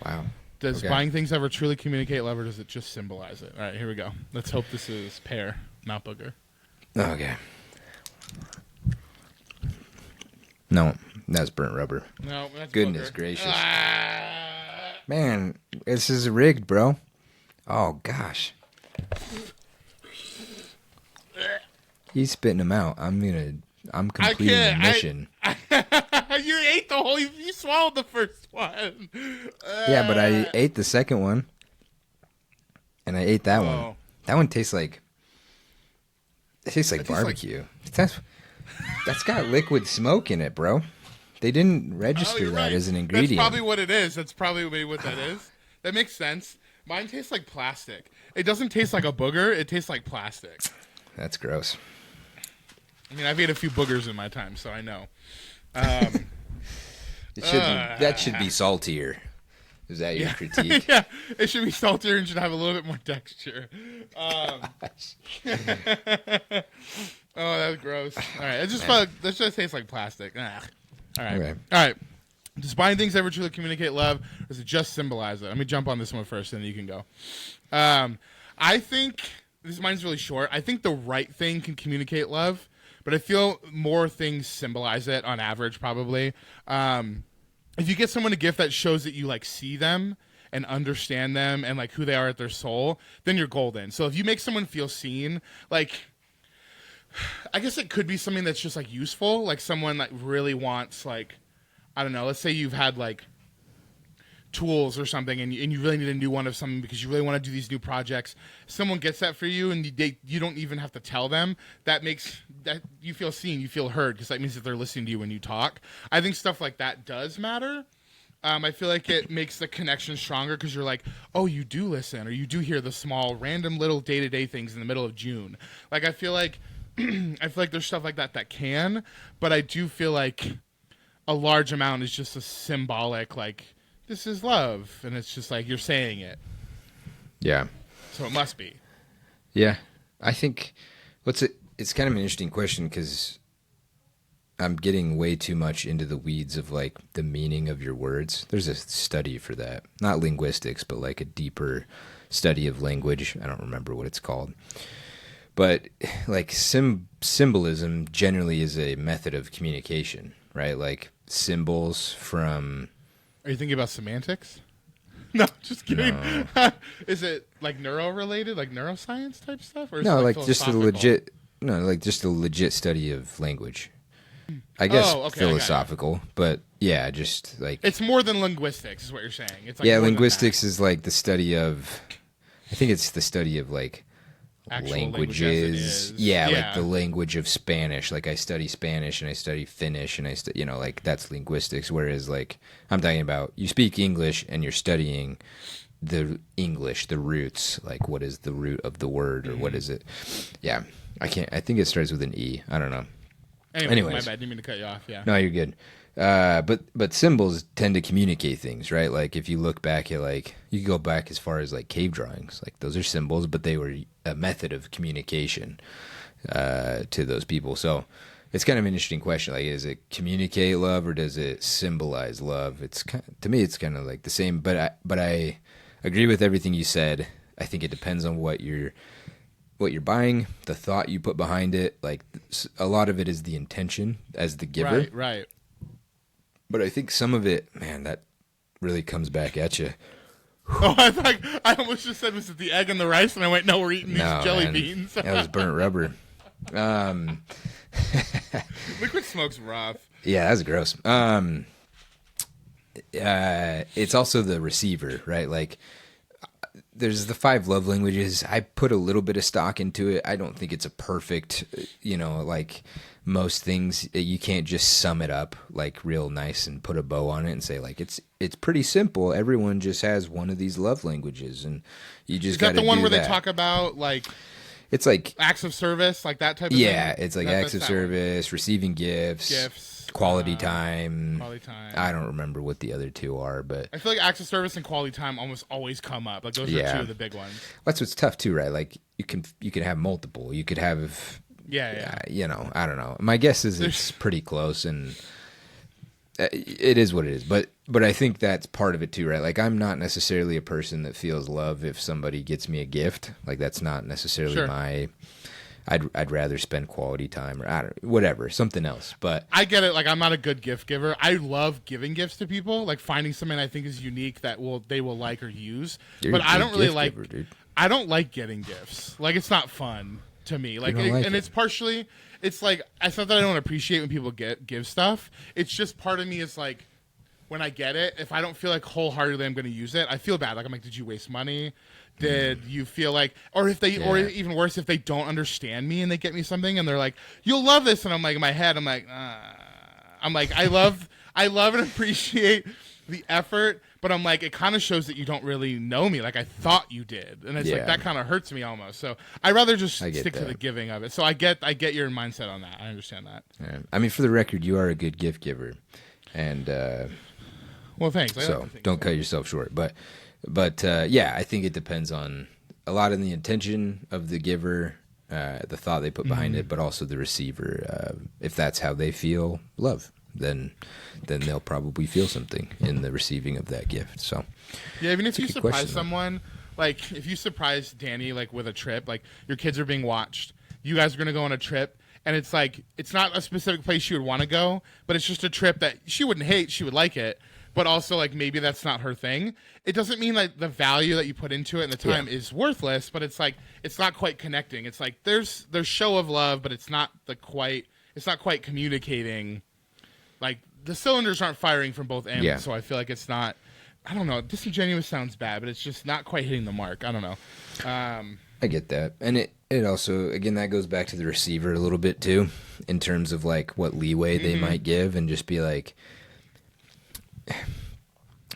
Wow.
Does buying things ever truly communicate love, or does it just symbolize it? All right, here we go. Let's hope this is pear, not booger.
Okay. No, that's burnt rubber.
No, that's
Goodness
booger.
gracious. Man, this is rigged, bro. Oh, gosh. He's spitting them out. I'm completing the mission.
You ate the whole. You swallowed the first one.
Yeah, but I ate the second one, and I ate that one. That one tastes like. It tastes like barbecue. That's got liquid smoke in it, bro. They didn't register that as an ingredient.
That's probably what it is. That's probably what that is. That makes sense. Mine tastes like plastic. It doesn't taste like a booger. It tastes like plastic.
That's gross.
I mean, I've ate a few boogers in my time, so I know.
That should be saltier. Is that your critique?
Yeah, it should be saltier and should have a little bit more texture. Oh, that was gross. All right, that just tastes like plastic. Ugh. All right,
Okay.
All right. Does buying things ever truly communicate love, or does it just symbolize it? Let me jump on this one first, and then you can go. I think mine's really short. I think the right thing can communicate love, but I feel more things symbolize it on average, probably. If you get someone a gift that shows that you like see them and understand them and like who they are at their soul, then you're golden. So if you make someone feel seen, like, I guess it could be something that's just like useful, like someone that really wants, like, I don't know, let's say you've had like tools or something and you really need a new one of something because you really want to do these new projects. Someone gets that for you and you don't even have to tell them. That makes that you feel seen, you feel heard, because that means that they're listening to you when you talk. I think stuff like that does matter. I feel like it makes the connection stronger because you're like, oh, you do listen, or you do hear the small random little day-to-day things in the middle of June. Like I feel like there's stuff like that can, but I do feel like a large amount is just a symbolic, like, this is love, and it's just like you're saying it.
Yeah.
So it must be.
Yeah. I think it's kind of an interesting question because I'm getting way too much into the weeds of like the meaning of your words. There's a study for that. Not linguistics, but like a deeper study of language. I don't remember what it's called. But like symbolism generally is a method of communication, right? Like symbols from...
Are you thinking about semantics? No, just kidding.
No.
Is it like neuro related, like neuroscience type stuff, or is
No,
it
like just a
philosophical?
legit. No, like just a legit study of language. I guess
Oh, okay, I got it.
philosophical, but yeah, just like
It's more than linguistics, is what you're saying. It's like
yeah,
more than
linguistics is like the study of. I think it's the study of like
Actual language as it
languages.
is.
Yeah, like
Yeah.
the language of Spanish. Like I study Spanish and I study Finnish and like that's linguistics. Whereas like I'm talking about you speak English and you're studying the English, the roots. Like what is the root of the word or what is it? Yeah, I can't. I think it starts with an E. I don't know.
Anyways,
Anyways.
my bad. Didn't mean to cut you off. Yeah.
No, you're good. But symbols tend to communicate things, right? Like if you look back at like you can go back as far as like cave drawings, like those are symbols, but they were a method of communication to those people. So it's kind of an interesting question. Like, does it communicate love or does it symbolize love? It's to me, it's kind of like the same. But I agree with everything you said. I think it depends on what you're buying, the thought you put behind it. Like a lot of it is the intention as the giver.
Right.
But I think some of it, man, that really comes back at you.
Oh, I almost just said, was it the egg and the rice? And I went, no, we're eating these jelly beans.
That was burnt rubber.
Liquid smoke's rough.
Yeah, that's gross. It's also the receiver, right? Like, there's the 5 love languages. I put a little bit of stock into it. I don't think it's a perfect, like most things. You can't just sum it up like real nice and put a bow on it and say like it's pretty simple. Everyone just has one of these love languages, and you just got to do that.
Is that the one where they talk about like
it's like
acts of service, like that type of
yeah,
thing?
it's like acts of service, receiving gifts, quality time.
Quality time.
I don't remember what the other 2 are, but
I feel like acts of service and quality time almost always come up. Like those are 2 of the big ones.
that's what's tough too, right? Like you can have multiple. You could have
Yeah.
I don't know. My guess is it's pretty close, and it is what it is. But I think that's part of it too, right? Like I'm not necessarily a person that feels love if somebody gets me a gift. Like that's not necessarily my. I'd rather spend quality time or whatever, something else. But
I get it. Like I'm not a good gift giver. I love giving gifts to people, like finding something I think is unique that they will like or use. But I don't really like.
Giver, dude.
I don't like getting gifts. Like it's not fun to me. Like, it's partially. It's like it's not that I don't appreciate when people give stuff. It's just part of me is like when I get it, if I don't feel like wholeheartedly I'm going to use it, I feel bad. Like I'm like, did you waste money? Did you feel like, or if they, or even worse, if they don't understand me and they get me something and they're like, you'll love this, and I'm like in my head, I'm like, I love and appreciate the effort, but I'm like, it kind of shows that you don't really know me like I thought you did, and it's like that kind of hurts me almost. So I'd rather just stick to the giving of it. So I get your mindset on that. I understand that.
Yeah. I mean, for the record, you are a good gift giver, and
well, thanks.
So don't cut yourself short, but yeah, I think it depends on a lot of the intention of the giver, the thought they put behind it, but also the receiver. If that's how they feel love, then they'll probably feel something in the receiving of that gift. So
yeah, even if you surprise
question,
someone, like if you surprise Danny like with a trip, like your kids are being watched, you guys are gonna go on a trip, and it's like it's not a specific place she would want to go, but it's just a trip that she wouldn't hate, she would like it. But also, like, maybe that's not her thing. It doesn't mean like the value that you put into it and the time is worthless, but it's like it's not quite connecting. It's like there's show of love, but it's not quite communicating. Like the cylinders aren't firing from both ends, so I feel like it's not. I don't know. Disingenuous sounds bad, but it's just not quite hitting the mark. I don't know.
I get that, and it also again that goes back to the receiver a little bit too, in terms of like what leeway they might give, and just be like.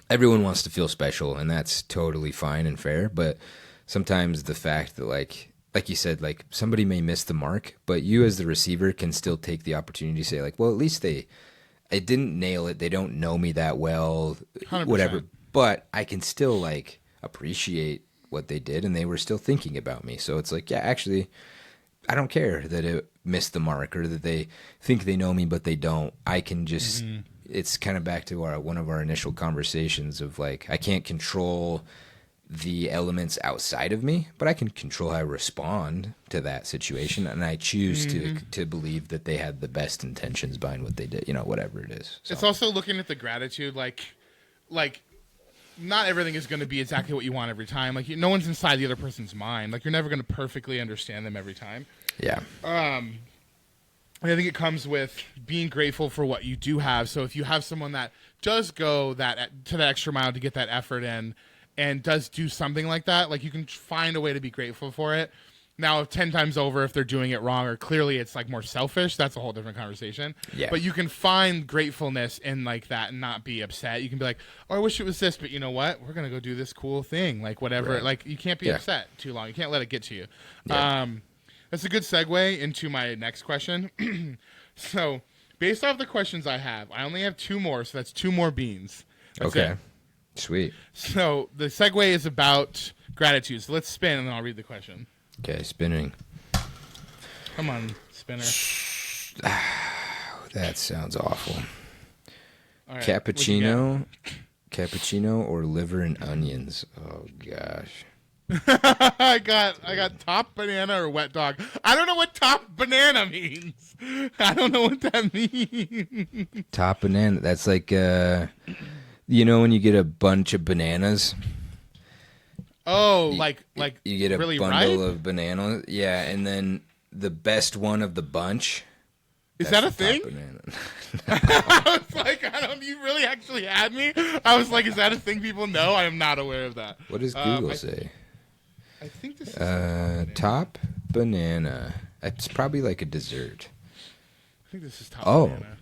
Everyone wants to feel special, and that's totally fine and fair, but sometimes the fact that like you said, like somebody may miss the mark, but you as the receiver can still take the opportunity to say like, well, at least I didn't nail it. They don't know me that well,
100%.
Whatever, but I can still like appreciate what they did, and they were still thinking about me. So it's like, yeah, actually, I don't care that it missed the mark or that they think they know me, but they don't. I can just... It's kind of back to one of our initial conversations of like, I can't control the elements outside of me, but I can control how I respond to that situation. And I choose to believe that they had the best intentions behind what they did, whatever it is. So.
It's also looking at the gratitude, like not everything is going to be exactly what you want every time. Like, no one's inside the other person's mind. Like, you're never going to perfectly understand them every time.
Yeah.
And I think it comes with being grateful for what you do have. So if you have someone that does go to that extra mile to get that effort in and does do something like that, like, you can find a way to be grateful for it. Now, 10 times over, if they're doing it wrong or clearly it's like more selfish, that's a whole different conversation.
Yeah.
But you can find gratefulness in like that and not be upset. You can be like, oh, I wish it was this, but you know what? We're going to go do this cool thing. Like, whatever.
Right.
Like, you can't be upset too long. You can't let it get to you.
Yeah.
That's a good segue into my next question. So, based off the questions I have, I only have 2 more, so that's 2 more beans. That's
Okay.
it.
Sweet.
So, the segue is about gratitude. So, let's spin, and then I'll read the question.
Okay, spinning.
Come on, spinner.
That sounds awful.
All right, what'd you
Cappuccino or liver and onions? Oh gosh.
get? I got top banana or wet dog. I don't know what top banana means. I don't know what that means.
Top banana. That's like when you get a bunch of bananas.
Oh,
You get a
really
bundle
ripe?
of bananas. Yeah, and then the best one of the bunch.
Is
that's
that a
the top
thing?
banana.
I was like, you really actually had me. I was like, is that a thing people know? I am not aware of that.
What does Google say?
I think this is
Top banana. It's probably like a dessert.
I think this is top
Oh.
banana.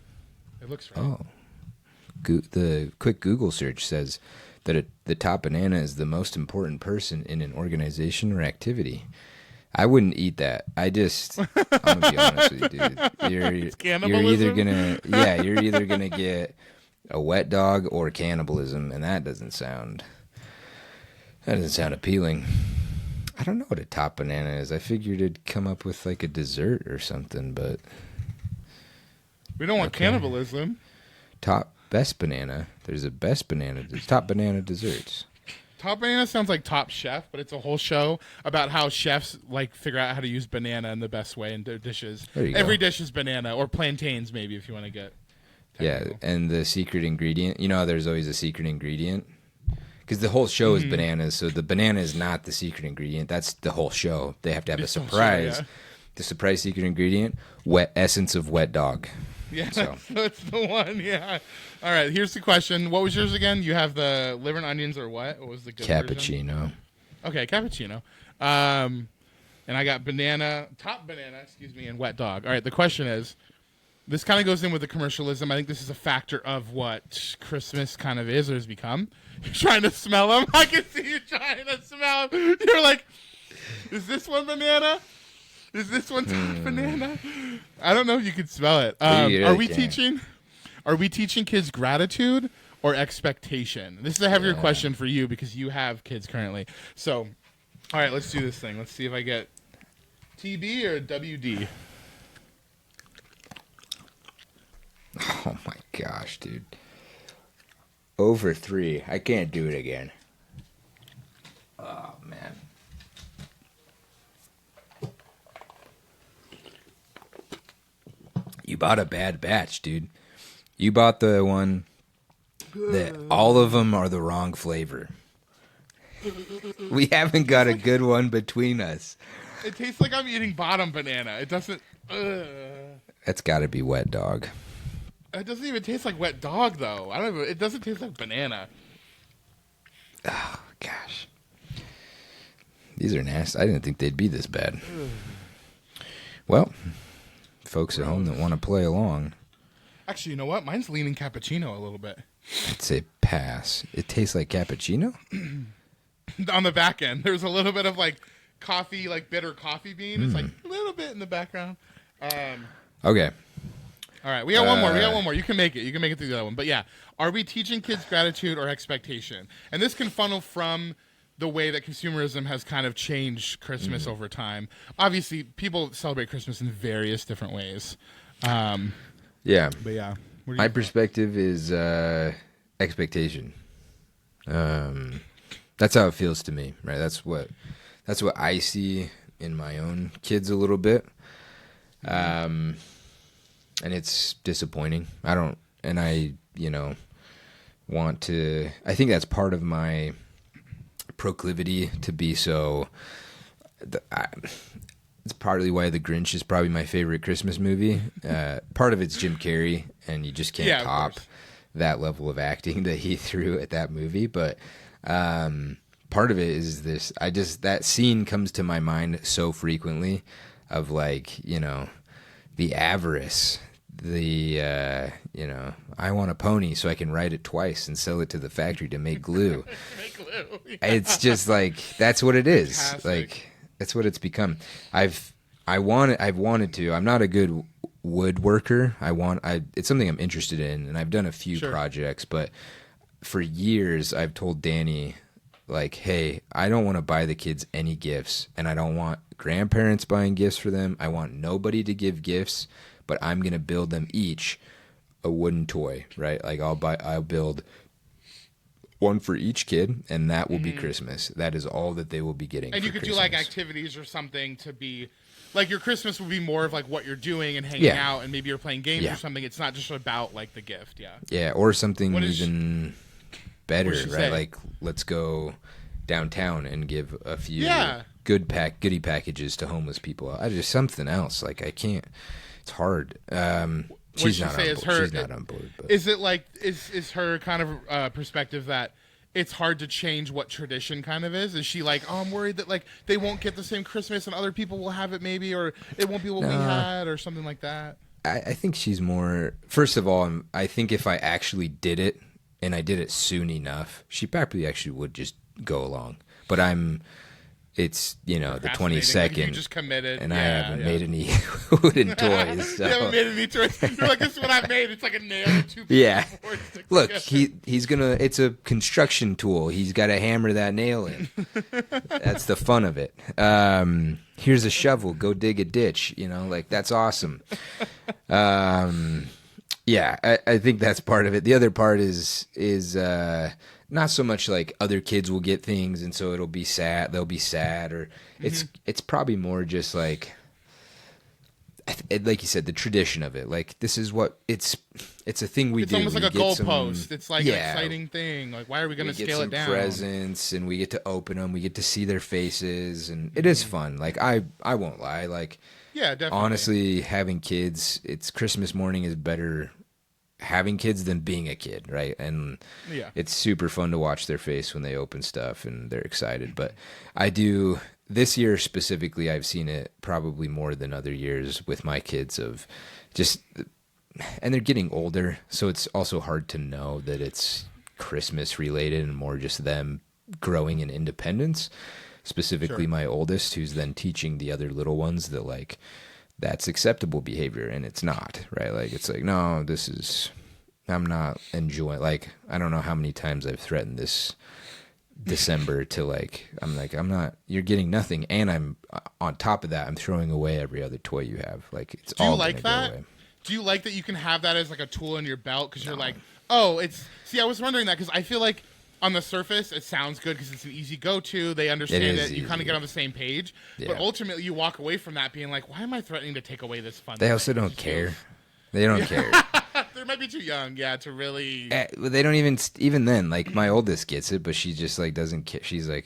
It looks right.
Oh. The quick Google search says that the top banana is the most important person in an organization or activity. I wouldn't eat that. I'm gonna be honest with you, dude. You're
cannibalism?
You're either gonna get a wet dog or cannibalism, and that doesn't sound appealing. I don't know what a top banana is. I figured it'd come up with like a dessert or something, but
We don't want cannibalism.
best banana. There's a best banana. There's top banana desserts.
Top Banana sounds like Top Chef, but it's a whole show about how chefs like figure out how to use banana in the best way in their dishes.
There you
Every
go.
dish is banana or plantains, maybe if you want to get.
Yeah,
technical.
and the secret ingredient. You know how there's always a secret ingredient? Because the whole show is bananas, so the banana is not the secret ingredient. That's the whole show. They have to have
It's
a
the whole show,
surprise.
yeah.
The surprise secret ingredient, essence of wet dog.
Yeah,
So.
that's the one. Yeah. All right. Here's the question. What was yours again? You have the liver and onions or what? What was the good version?
Cappuccino.
Okay, cappuccino. And I got top banana, and wet dog. All right. The question is, this kind of goes in with the commercialism. I think this is a factor of what Christmas kind of is or has become. You're trying to smell them. I can see you trying to smell them. You're like, is this one banana? Is this one top banana? I don't know if you can smell it.
You
Are
really
we
can't.
teaching kids gratitude or expectation? This is a heavier question for you because you have kids currently. So, all right, let's do this thing. Let's see if I get TB or WD.
Oh my gosh, dude. Over 3. I can't do it again. Oh, man. You bought a bad batch, dude. You bought the one that all of them are the wrong flavor. We haven't got a good one between us.
It tastes like I'm eating bottom banana. It doesn't.
That's got to be wet dog.
It doesn't even taste like wet dog though. I don't. It doesn't taste like banana.
Oh, gosh. These are nasty. I didn't think they'd be this bad. Well, folks at home that want to play along,
Actually, you know what? Mine's leaning cappuccino a little bit.
I'd say pass. It tastes like cappuccino?
On the back end, there's a little bit of like coffee, like bitter coffee bean. It's like a little bit in the background.
Okay.
All right, we got one more. We got one more. You can make it. You can make it through the other one. But yeah, are we teaching kids gratitude or expectation? And this can funnel from the way that consumerism has kind of changed Christmas over time. Obviously, people celebrate Christmas in various different ways.
Yeah.
But yeah, what do
My
you-
perspective is expectation. That's how it feels to me, right? That's what I see in my own kids a little bit. And it's disappointing. When I think that's part of my proclivity to be so. It's partly why The Grinch is probably my favorite Christmas movie. Part of it's Jim Carrey, and you just can't top that level of acting that he threw at that movie. But part of it is this. That scene comes to my mind so frequently of like, the avarice, I want a pony so I can ride it twice and sell it to the factory to make glue. It's just like, that's what it is.
Fantastic.
Like, that's what it's become. I've wanted to. I'm not a good woodworker. It's something I'm interested in, and I've done a few projects, but for years I've told Danny, like, hey, I don't want to buy the kids any gifts, and I don't want grandparents buying gifts for them. I want nobody to give gifts, but I'm going to build them each a wooden toy, right? Like I'll build one for each kid, and that will be Christmas. That is all that they will be getting.
And you could
Christmas.
do like activities or something to be like your Christmas would be more of like what you're doing and hanging out, and maybe you're playing games or something. It's not just about like the gift,
Yeah, or something even better, right?
Say?
Like let's go downtown and give a few goodie packages to homeless people. Just something else. Like I can't. It's hard. She's not on board. She's not on board. But.
Is it like is her kind of perspective that it's hard to change what tradition kind of is? Is she like, oh, I'm worried that like they won't get the same Christmas and other people will have it maybe, or it won't be what we had, or something like that?
I think she's more. First of all, I think if I actually did it and I did it soon enough, she probably actually would just go along. But it's the 22nd.
You just committed,
and I haven't made any wooden toys. So.
You haven't made any toys. You're like, this is what I've made. It's like a nail and two pieces.
Yeah. Look,
together.
he's gonna. It's a construction tool. He's got to hammer that nail in. That's the fun of it. Here's a shovel. Go dig a ditch. Like that's awesome. Yeah, I think that's part of it. The other part is not so much like other kids will get things and so it'll be sad. They'll be sad, or it's probably more just like like you said, the tradition of it. Like this is what it's a thing we do.
It's almost like a goalpost. It's like an exciting thing. Like why are we going to scale it down?
Presents, and we get to open them. We get to see their faces, and it is fun. Like I won't lie. Like
definitely.
Honestly, having kids, it's Christmas morning is better having kids than being a kid, right? And it's super fun to watch their face when they open stuff and they're excited. But I do, this year specifically, I've seen it probably more than other years with my kids of just, and they're getting older, so it's also hard to know that it's Christmas related and more just them growing in independence. Specifically my oldest, who's then teaching the other little ones that like, that's acceptable behavior, and it's not, right? Like, it's like, no, I'm not enjoying, like, I don't know how many times I've threatened this December to like, I'm not, you're getting nothing, and I'm, on top of that, I'm throwing away every other toy you have. Like, it's all gonna go away.
Do you like that you can have that as like a tool in your belt? Because you're like, oh, I was wondering that because I feel like on the surface, it sounds good because it's an easy go-to. They understand it. You kind of get on the same page. Yeah. But ultimately, you walk away from that being like, why am I threatening to take away this fun?
They also don't care. They don't care.
They might be too young, to really...
They don't even then, like, my oldest gets it, but she just, like, doesn't care. She's like,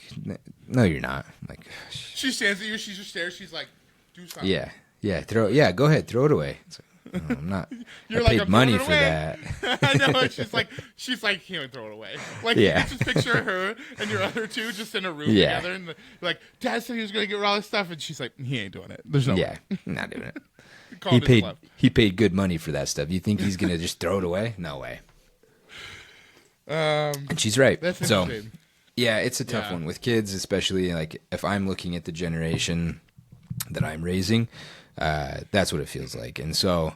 no, you're not. I'm like,
she stands at you, she just stares, she's like, do something.
Yeah, go ahead, throw it away. It's like, no, I'm not.
You're
I paid money for that.
I know. She's like, here, throw it away. Like, you can just picture her and your other two just in a room together, and you're like, Dad said he was gonna get rid of all this stuff, and she's like, he ain't doing it. There's no way.
Not doing it.
He
paid good money for that stuff. You think he's gonna just throw it away? No way. And she's right.
That's interesting.
So, yeah, it's a tough one with kids, especially like if I'm looking at the generation that I'm raising. That's what it feels like. And so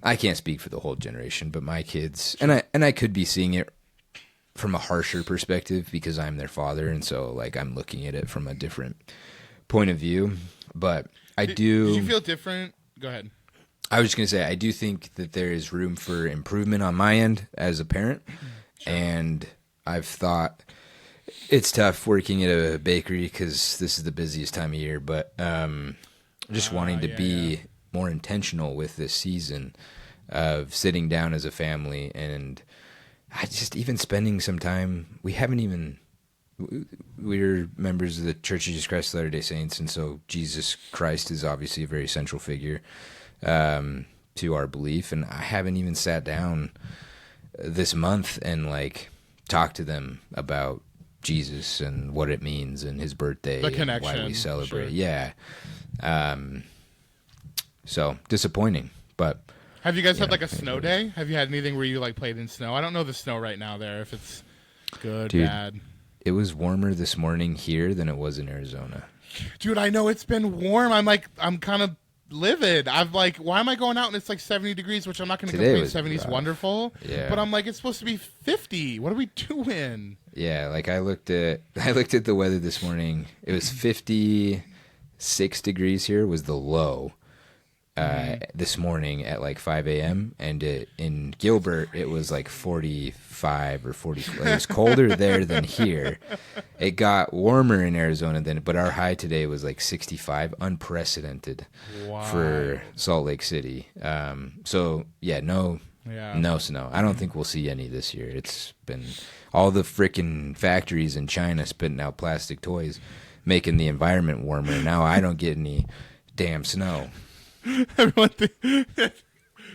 I can't speak for the whole generation, but my kids, and I could be seeing it from a harsher perspective because I'm their father. And so like, I'm looking at it from a different point of view, but did
you feel different? Go ahead.
I was just going to say, I do think that there is room for improvement on my end as a parent. Sure. And I've thought it's tough working at a bakery because this is the busiest time of year, but, just wanting to be more intentional with this season of sitting down as a family and I just even spending some time. We haven't even. We're members of the Church of Jesus Christ of Latter-day Saints, and so Jesus Christ is obviously a very central figure to our belief. And I haven't even sat down this month and like talked to them about Jesus and what it means and his birthday,
The connection,
and why we celebrate.
sure.
Yeah. So disappointing, but
Have you guys had
know,
like a snow day? Have you had anything where you like played in snow? I don't know the snow right now there, if it's good,
Dude.
bad.
it was warmer this morning here than it was in Arizona.
Dude, I know it's been warm. I'm kind of livid. I'm like, why am I going out and it's like 70 degrees, which I'm not going to
Today
complain.
was
70 is
rough.
wonderful.
Yeah.
But I'm like, it's supposed to be 50. What are we doing?
Yeah, like I looked at the weather this morning. It was 56 degrees here was the low this morning at like 5 a.m. And in Gilbert, it was like 45 or 40. It was colder there than here. It got warmer in Arizona but our high today was like 65, unprecedented for Salt Lake City. So yeah, no snow. I don't think we'll see any this year. It's been all the freaking factories in China spitting out plastic toys, making the environment warmer. Now I don't get any damn snow.
Everyone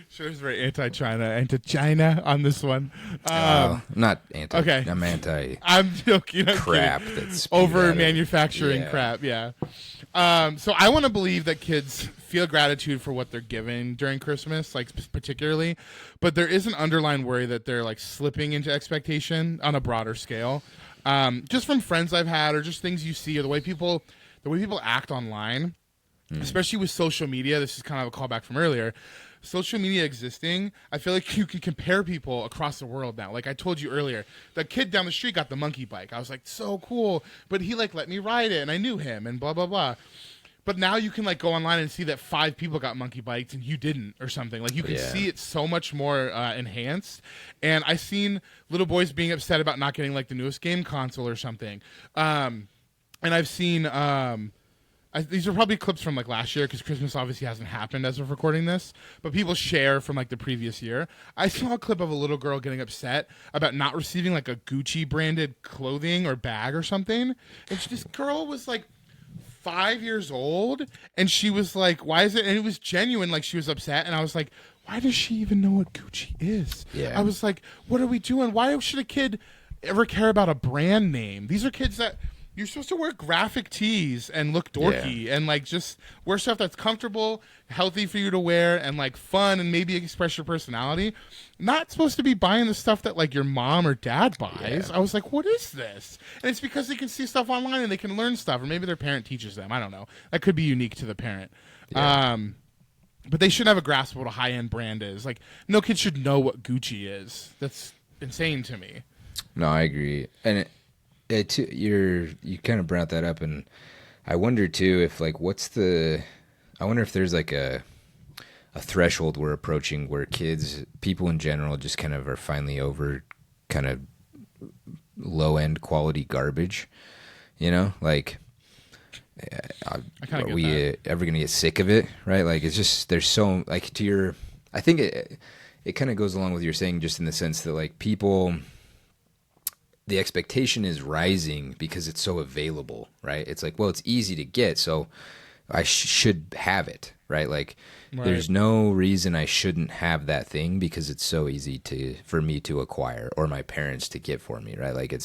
sure is very anti-China on this one.
I'm not anti.
Okay.
I'm anti
I'm joking. I'm
crap
kidding.
that's spewed
Over
out of-
manufacturing
Yeah.
crap. Yeah. So I want to believe that kids feel gratitude for what they're given during Christmas, like particularly, but there is an underlying worry that they're like slipping into expectation on a broader scale. Just from friends I've had, or just things you see, or the way people act online. Especially with social media, this is kind of a callback from earlier. Social media existing, I feel like you can compare people across the world now. Like I told you earlier, the kid down the street got the monkey bike. I was like, so cool. But he like let me ride it and I knew him and blah, blah, blah. But now you can like go online and see that 5 people got monkey bikes and you didn't or something. Like you can see it so much more enhanced. And I've seen little boys being upset about not getting like the newest game console or something. And I've seen... these are probably clips from like last year because Christmas obviously hasn't happened as of recording this, but people share from like the previous year. I saw a clip of a little girl getting upset about not receiving like a Gucci branded clothing or bag or something. And this girl was like 5 years old and she was like, why is it? And it was genuine. Like she was upset. And I was like, why does she even know what Gucci is?
Yeah.
I was like, what are we doing? Why should a kid ever care about a brand name? These are kids that... You're supposed to wear graphic tees and look dorky and like just wear stuff that's comfortable, healthy for you to wear, and like fun and maybe express your personality. Not supposed to be buying the stuff that like your mom or dad buys. I was like, what is this? And it's because they can see stuff online and they can learn stuff, or maybe their parent teaches them. I don't know. That could be unique to the parent.
Yeah.
But they should have a grasp of what a high-end brand is. Like, no kid should know what Gucci is. That's insane to me.
No, I agree. And you kind of brought that up, and I wonder too if like I wonder if there's like a threshold we're approaching where people in general just kind of are finally over kind of low end quality garbage, you know, like
I kind of
are
get
we
that.
ever gonna get sick of it, right? Like it's just there's so like I think it kind of goes along with your saying, just in the sense that like people, the expectation is rising because it's so available, right? It's like, well, it's easy to get, so I should have it, right? Like, there's no reason I shouldn't have that thing because it's so easy for me to acquire or my parents to get for me, right? Like,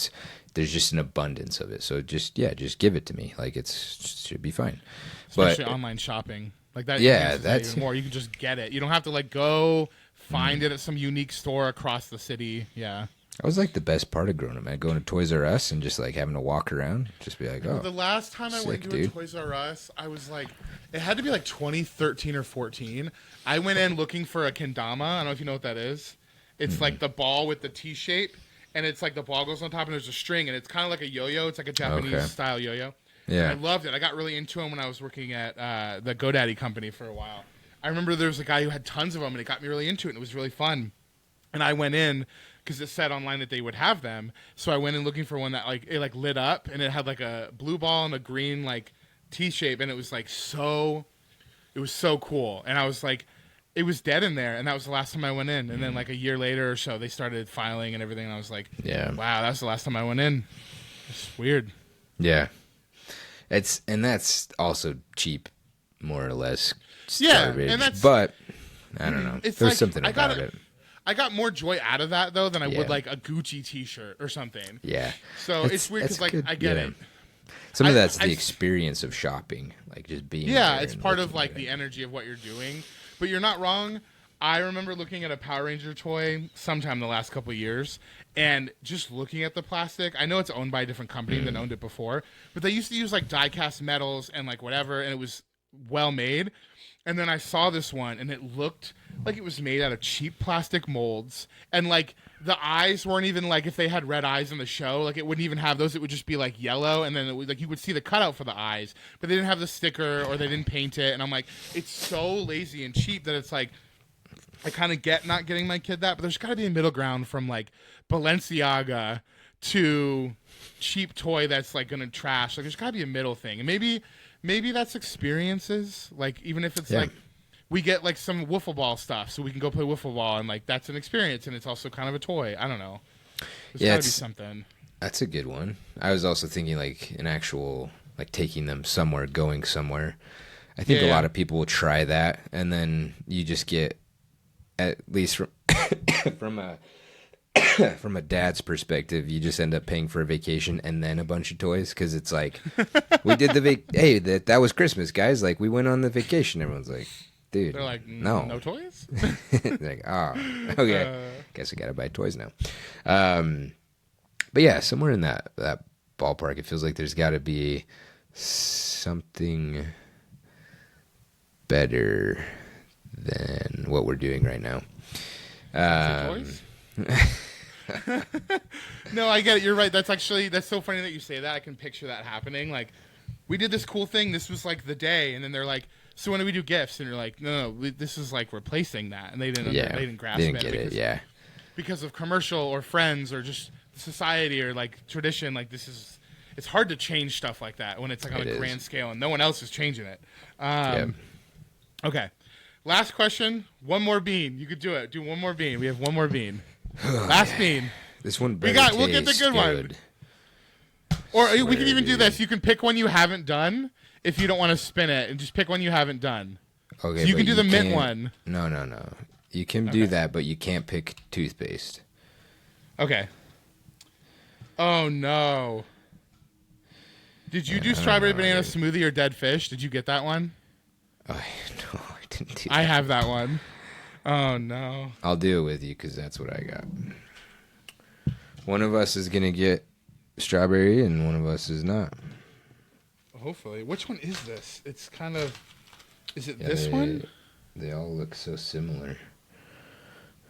there's just an abundance of it. So just give it to me. Like, it should be fine.
Especially
But
online shopping. Like that.
Yeah,
that's
that's
even more. You can just get it. You don't have to like go find it at some unique store across the city. Yeah.
That was like the best part of growing up, man. Going to Toys R Us and just like having to walk around, just be like, oh.
The last time I went
sick,
to a
dude.
Toys R Us, I was like, it had to be like 2013 or 14. I went in looking for a kendama. I don't know if you know what that is. It's like the ball with the T shape, and it's like the ball goes on top, and there's a string, and it's kind of like a yo-yo. It's like a Japanese style yo-yo.
Yeah.
And I loved it. I got really into them when I was working at the GoDaddy company for a while. I remember there was a guy who had tons of them, and it got me really into it, and it was really fun. And I went in because it said online that they would have them. So I went in looking for one that like it like lit up, and it had like a blue ball and a green like T shape, and it was like it was so cool. And I was like, it was dead in there, and that was the last time I went in. And then like a year later or so, they started filing and everything, and I was like,
Yeah.
wow, that's the last time I went in. It's weird.
Yeah. That's also cheap, more or less.
Yeah,
garbage.
and that's-
but I don't know.
It's
There's
like,
something about it.
I got more joy out of that though than I
Yeah.
would like a Gucci T-shirt or something.
Yeah.
So it's weird because like
good,
I get
yeah.
it.
Some of that's
I-
the experience of shopping, like just being.
Yeah,
there
it's
and
part of
looking
like
at
the
it.
energy of what you're doing. But you're not wrong. I remember looking at a Power Ranger toy sometime the last couple of years and just looking at the plastic. I know it's owned by a different company than owned it before, but they used to use like die-cast metals and like whatever, and it was well made. And then I saw this one, and it looked like it was made out of cheap plastic molds, and like the eyes weren't even like if they had red eyes in the show, like it wouldn't even have those. It would just be like yellow, and then it would, like you would see the cutout for the eyes, but they didn't have the sticker or they didn't paint it. And I'm like, it's so lazy and cheap that it's like I kind of get not getting my kid that, but there's got to be a middle ground from like Balenciaga to cheap toy that's like gonna trash. Like there's got to be a middle thing, and maybe that's experiences. Like even if it's
Yeah.
like we get like some wiffle ball stuff, so we can go play wiffle ball, and like that's an experience, and it's also kind of a toy. I don't know. There's
Yeah,
got to be
it's-
something.
That's a good one. I was also thinking like an actual like taking them somewhere, going somewhere. I think a
Yeah.
lot of people will try that, and then you just get, at least from from a from a dad's perspective, you just end up paying for a vacation and then a bunch of toys because it's like we did the hey that was Christmas, guys. Like we went on the vacation. Everyone's like, dude,
They're like,
no
toys.
like, oh, okay. Guess I gotta buy toys now. But yeah, somewhere in that ballpark, it feels like there's got to be something better than what we're doing right now.
Toys? No, I get it. You're right. That's so funny that you say that. I can picture that happening. Like, we did this cool thing. This was like the day, and then they're like, "So when do we do gifts?" And you're like, "No, this is like replacing that." And they didn't grasp
didn't
it.
get
because,
it. Yeah,
because of commercial or friends or just society or like tradition. Like it's hard to change stuff like that when it's like on
It
a
is.
grand scale and no one else is changing it.
Yep.
Okay. Last question. One more bean. You could do it. Do one more bean. We have one more bean. Last bean.
This one.
We'll get the good one. Or we can even do this. You can pick one you haven't done if you don't want to spin it, and just pick one you haven't done.
Okay,
So you
but
can do the mint
can't-
one.
No. You can do that, but you can't pick toothpaste.
Okay. Oh no. Did you do strawberry banana smoothie or dead fish? Did you get that one?
Oh, no, I didn't do
I
that.
have that one. Oh no.
I'll do it with you because that's what I got. One of us is gonna get strawberry, and one of us is not.
Hopefully. Which one is this? It's kind of. Is it
Yeah,
this one?
They all look so similar.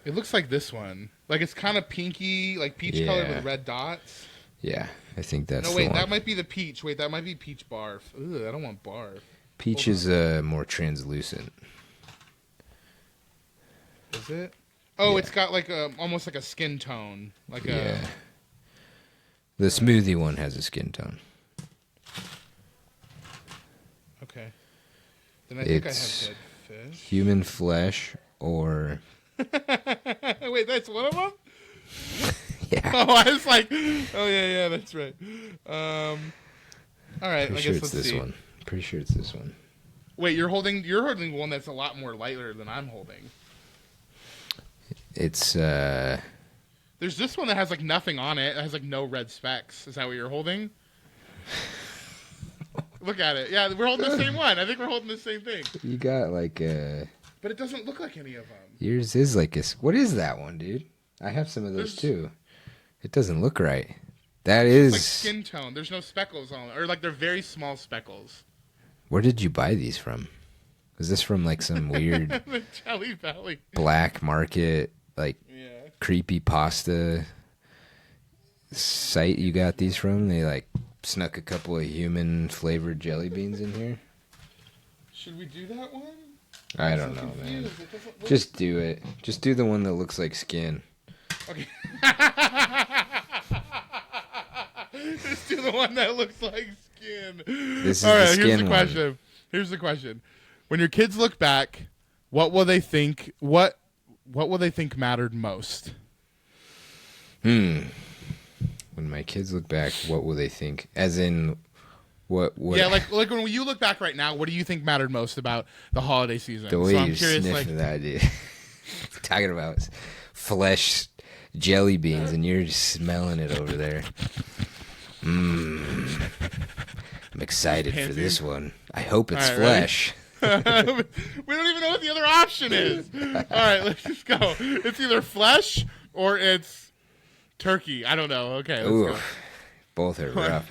It looks like this one. Like it's kind of pinky, like peach colored
Yeah.
with red dots.
Yeah, I think that's
No,
the
wait,
one.
that might be the peach. Wait, that might be peach barf. Ugh, I don't want barf.
Peach
Hold
is more translucent.
Is it? Oh,
Yeah.
it's got like almost like a skin tone. Like
Yeah. The smoothie one has a skin tone.
Okay. Then I think I
It's
have dead fish.
human flesh or
Wait, that's one of them?
yeah.
Oh, I was like, oh yeah, that's right. All right,
Pretty
I
sure
guess
it's
let's
this
see.
one. Pretty sure it's this one.
Wait, you're holding one that's a lot more lighter than I'm holding.
It's
There's this one that has like nothing on it. It has like no red specks. Is that what you're holding? Look at it. Yeah, we're holding the same one. I think we're holding the same thing.
you got like
But it doesn't look like any of them.
yours is like a what is that one, dude? I have some of those too. It doesn't look right. That
It's like
is.
skin tone. There's no speckles on it. Or like they're very small speckles.
Where did you buy these from? Is this from like some weird
The Jelly Valley.
black market, like
Yeah.
creepy pasta site you got these from? They like snuck a couple of human flavored jelly beans in here.
Should we do that one?
I
I'm
don't
so
know, man.
confused. It doesn't look-
Just do it. Just do the one that looks like skin.
Okay. Just do the one that looks like skin.
This is
All
the
right, here's
skin
the
one.
question. Here's the question. When your kids look back what will they think? What will they think mattered most?
When my kids look back, what will they think? As in, what?
Yeah, like when you look back right now, what do you think mattered most about the holiday season?
The way
I'm
you're
curious,
sniffing that, dude. Talking about flesh jelly beans, and you're just smelling it over there. I'm excited for this one. I hope it's flesh.
We don't even know what the other option is. All right, let's just go. It's either flesh or it's turkey. I don't know. Okay, let's go.
Both are rough.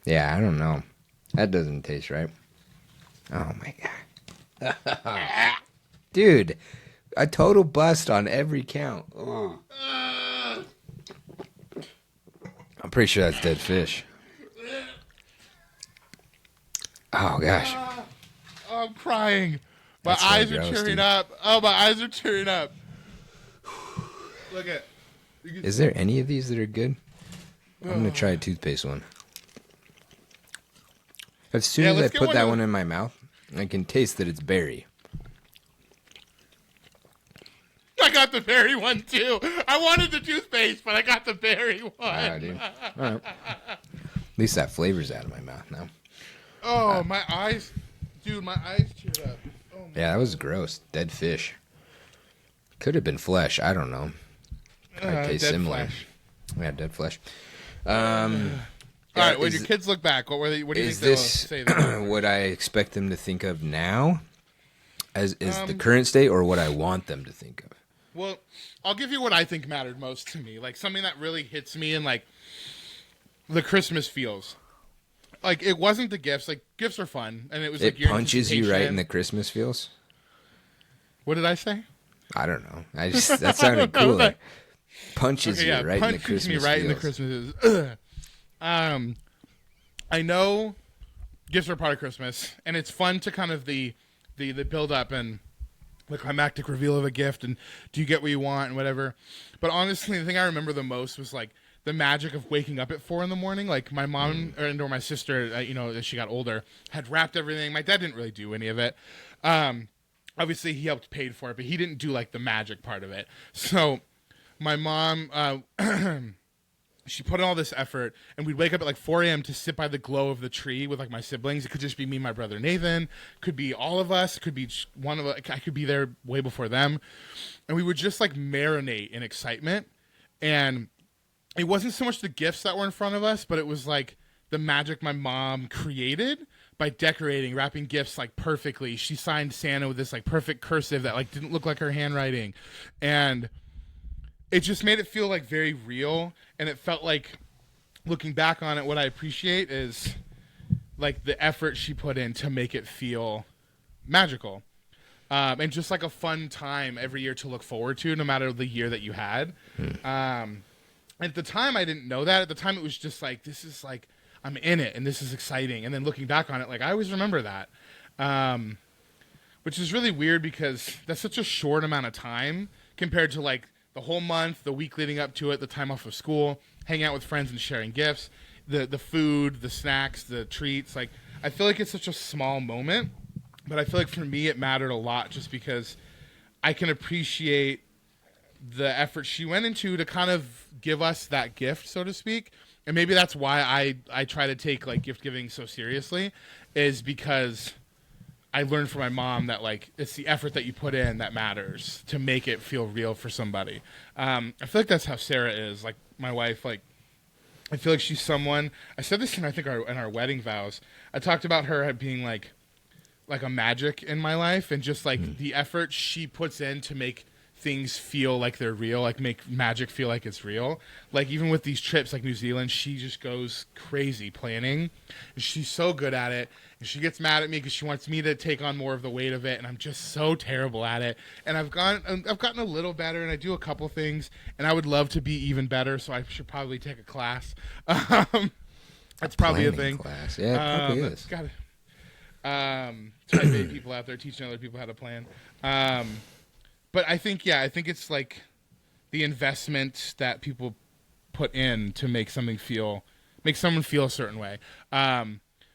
Yeah, I don't know. That doesn't taste right. Oh my god. Dude, a total bust on every count. I'm pretty sure that's dead fish. Oh gosh.
I'm crying. My
That's so
eyes are
gross,
tearing
dude.
up. Oh, my eyes are tearing up. Look at.
Is there any of these that are good? I'm gonna try a toothpaste one. As soon as I
let's get
put
one
that
of-
one in my mouth, I can taste that it's berry.
I got the berry one too. I wanted the toothpaste, but I got the berry one.
Wow, dude. All right. At least that flavor's out of my mouth now.
Oh, my eyes. Dude, my eyes teared up. Oh, my
Yeah, that was gross. Dead fish. Could have been flesh. I don't know. Probably tastes
dead
similar.
flesh.
Yeah, dead flesh.
All right, when
is-
your kids look back, what do you
Is
think they'll
this
say? Then?
what I expect them to think of now? Is the current state, or what I want them to think of?
Well, I'll give you what I think mattered most to me. Like something that really hits me in like the Christmas feels. Like it wasn't the gifts. Like gifts are fun, and it was
It
like your
punches you right in
anticipation.
the Christmas feels.
What did I say?
I don't know. I just that sounded cool. Like, punches
Okay,
you
yeah,
right in the
punches
Christmas
me right in the
feels.
Christmas. I know gifts are part of Christmas, and it's fun to kind of the build up and the climactic reveal of a gift, and do you get what you want and whatever. But honestly, the thing I remember the most was like the magic of waking up at 4 a.m. Like my mom or my sister, as she got older, had wrapped everything. My dad didn't really do any of it. Obviously, he helped paid for it, but he didn't do like the magic part of it. So my mom, she put in all this effort, and we'd wake up at like 4 a.m. to sit by the glow of the tree with like my siblings. It could just be me and my brother Nathan. Could be all of us. Could be just one of us. I could be there way before them. And we would just like marinate in excitement. And it wasn't so much the gifts that were in front of us, but it was like the magic my mom created by decorating, wrapping gifts like perfectly. She signed Santa with this like perfect cursive that like didn't look like her handwriting. And it just made it feel like very real, and it felt like, looking back on it, what I appreciate is like the effort she put in to make it feel magical, and just like a fun time every year to look forward to, no matter the year that you had. At the time, I didn't know that. At the time, it was just like, this is like, I'm in it, and this is exciting. And then looking back on it, like I always remember that, which is really weird because that's such a short amount of time compared to like the whole month, the week leading up to it, the time off of school, hanging out with friends and sharing gifts, the food, the snacks, the treats. Like, I feel like it's such a small moment, but I feel like for me it mattered a lot just because I can appreciate the effort she went into to kind of give us that gift, so to speak. And maybe that's why I try to take like gift giving so seriously, is because I learned from my mom that like it's the effort that you put in that matters to make it feel real for somebody. I feel like that's how Sarah is, like my wife. Like I feel like she's someone. I said this in I think in our wedding vows. I talked about her being like a magic in my life, and just like the effort she puts in to make things feel like they're real, like make magic feel like it's real. Like even with these trips like New Zealand, she just goes crazy planning, and she's so good at it, and she gets mad at me because she wants me to take on more of the weight of it, and I'm just so terrible at it. And I've gotten a little better, and I do a couple things, and I would love to be even better, so I should probably take a class. That's probably a thing.
Class. Yeah, it probably is.
Got it. Type A people out there teaching other people how to plan. But I think it's like the investment that people put in to make someone feel a certain way.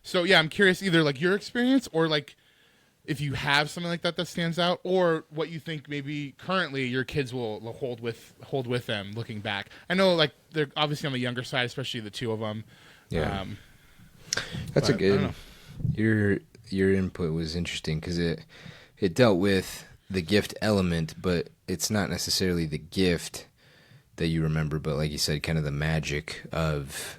So yeah, I'm curious either like your experience or like if you have something like that that stands out, or what you think maybe currently your kids will hold with them looking back. I know like they're obviously on the younger side, especially the two of them.
Yeah, that's a
but I don't
good.
know.
Your input was interesting because it dealt with the gift element, but it's not necessarily the gift that you remember, but like you said, kind of the magic of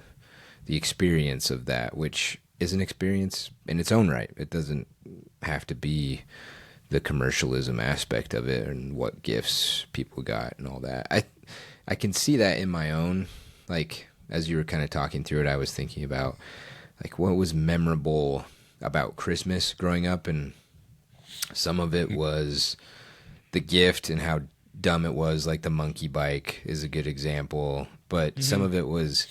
the experience of that, which is an experience in its own right. It doesn't have to be the commercialism aspect of it and what gifts people got and all that. I can see that in my own, like as you were kind of talking through it, I was thinking about like what was memorable about Christmas growing up, and some of it was the gift and how dumb it was, like the monkey bike is a good example, but some of it was,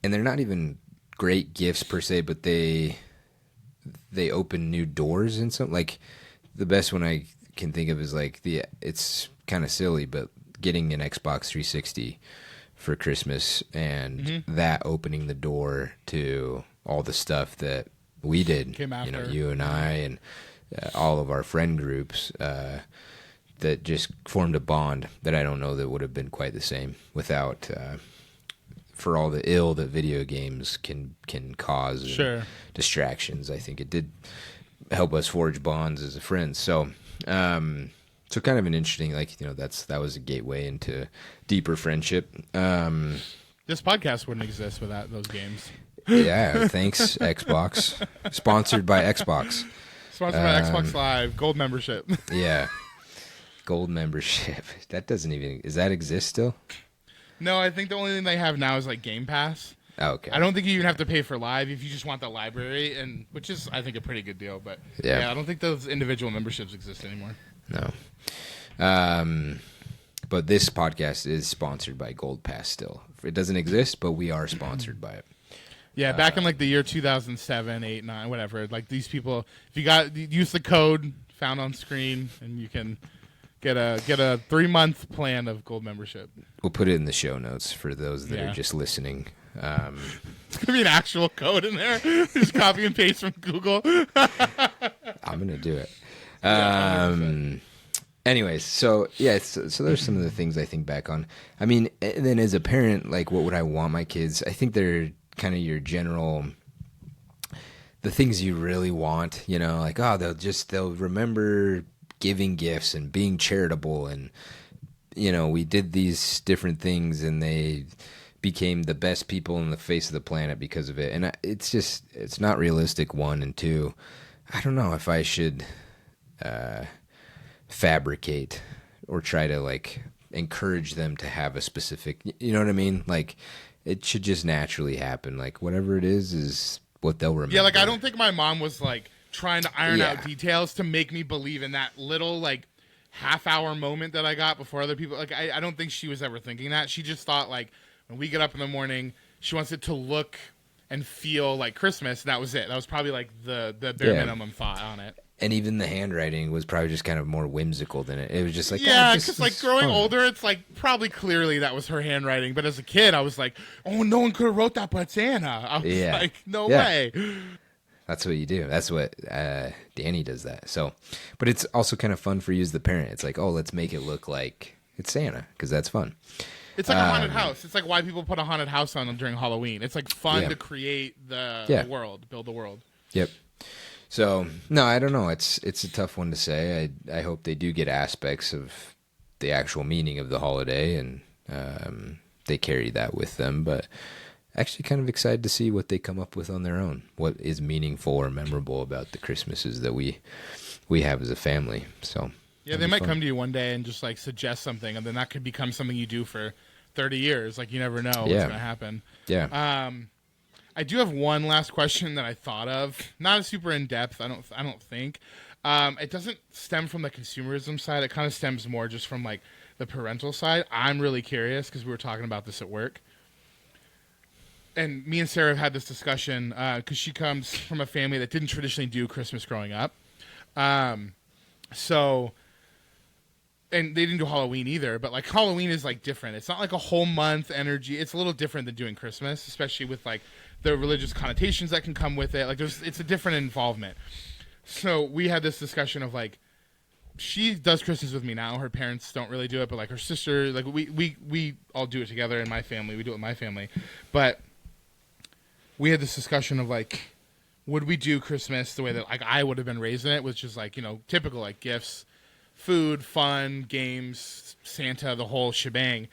and they're not even great gifts per se, but they open new doors and something. Like the best one I can think of is like it's kind of silly, but getting an Xbox 360 for Christmas and that opening the door to all the stuff that we did,
Came after.
you know, you and I and all of our friend groups that just formed a bond that I don't know that would have been quite the same without for all the ill that video games can cause and
Sure.
distractions. I think it did help us forge bonds as a friend. So so kind of an interesting, like, you know, that was a gateway into deeper friendship.
This podcast wouldn't exist without those games.
Yeah, thanks Xbox. Sponsored by Xbox.
Sponsored by Xbox Live, gold membership.
Yeah. Gold membership. That doesn't even, does that exist still?
No, I think the only thing they have now is like Game Pass.
Oh, okay.
I don't think you even have to pay for Live if you just want the library, and which is I think a pretty good deal. But
Yeah.
I don't think those individual memberships exist anymore.
No. But this podcast is sponsored by Gold Pass still. It doesn't exist, but we are sponsored by it.
Yeah, back in like the year 2007, 8, 9, whatever. Like these people, if you use the code found on screen, and you can get a 3-month plan of gold membership.
We'll put it in the show notes for those that
Yeah.
are just listening.
It's gonna be an actual code in there. Just copy and paste from Google.
I'm going to do it. Anyways, so yeah, so there's some of the things I think back on. I mean, and then as a parent, like what would I want my kids? I think they're kind of your general, the things you really want, you know, like, oh, they'll remember giving gifts and being charitable, and, you know, we did these different things and they became the best people on the face of the planet because of it. And it's not realistic, one, and two, I don't know if I should fabricate or try to like encourage them to have a specific, you know what I mean? Like it should just naturally happen. Like whatever it is what they'll remember.
Yeah, like I don't think my mom was like trying to iron
Yeah.
out details to make me believe in that little like half-hour moment that I got before other people. Like I don't think she was ever thinking that. She just thought like when we get up in the morning, she wants it to look and feel like Christmas. And that was it. That was probably like the bare
Yeah.
minimum thought on it.
And even the handwriting was probably just kind of more whimsical than it. It was just like,
Yeah,
this
because like
is
growing
fun.
older, it's like probably clearly that was her handwriting. But as a kid, I was like, oh, no one could have wrote that but Santa. I was
Yeah.
like, no
Yeah.
way.
That's what you do. That's what Danny does that. So, but it's also kind of fun for you as the parent. It's like, oh, let's make it look like it's Santa because that's fun.
It's like a haunted house. It's like why people put a haunted house on during Halloween. It's like fun
Yeah.
to create the
Yeah.
world, build the world.
Yep. So no, I don't know. It's a tough one to say. I hope they do get aspects of the actual meaning of the holiday and they carry that with them. But actually, kind of excited to see what they come up with on their own. What is meaningful or memorable about the Christmases that we have as a family. So
Yeah, they might come to you one day and just like suggest something, and then that could become something you do for 30 years. Like you never know what's
Yeah.
going to happen.
yeah,
I do have one last question that I thought of. Not super in depth. I don't think. It doesn't stem from the consumerism side. It kind of stems more just from like the parental side. I'm really curious because we were talking about this at work, and me and Sarah have had this discussion because she comes from a family that didn't traditionally do Christmas growing up. So. And they didn't do Halloween either, but like Halloween is like different. It's not like a whole month energy. It's a little different than doing Christmas, especially with like the religious connotations that can come with it. Like it's a different involvement. So we had this discussion of like, she does Christmas with me now. Her parents don't really do it, but like her sister, like we all do it together in my family. We do it with my family. But we had this discussion of like, would we do Christmas the way that like I would have been raised in it, which is like, typical like gifts, food, fun, games, Santa, the whole shebang.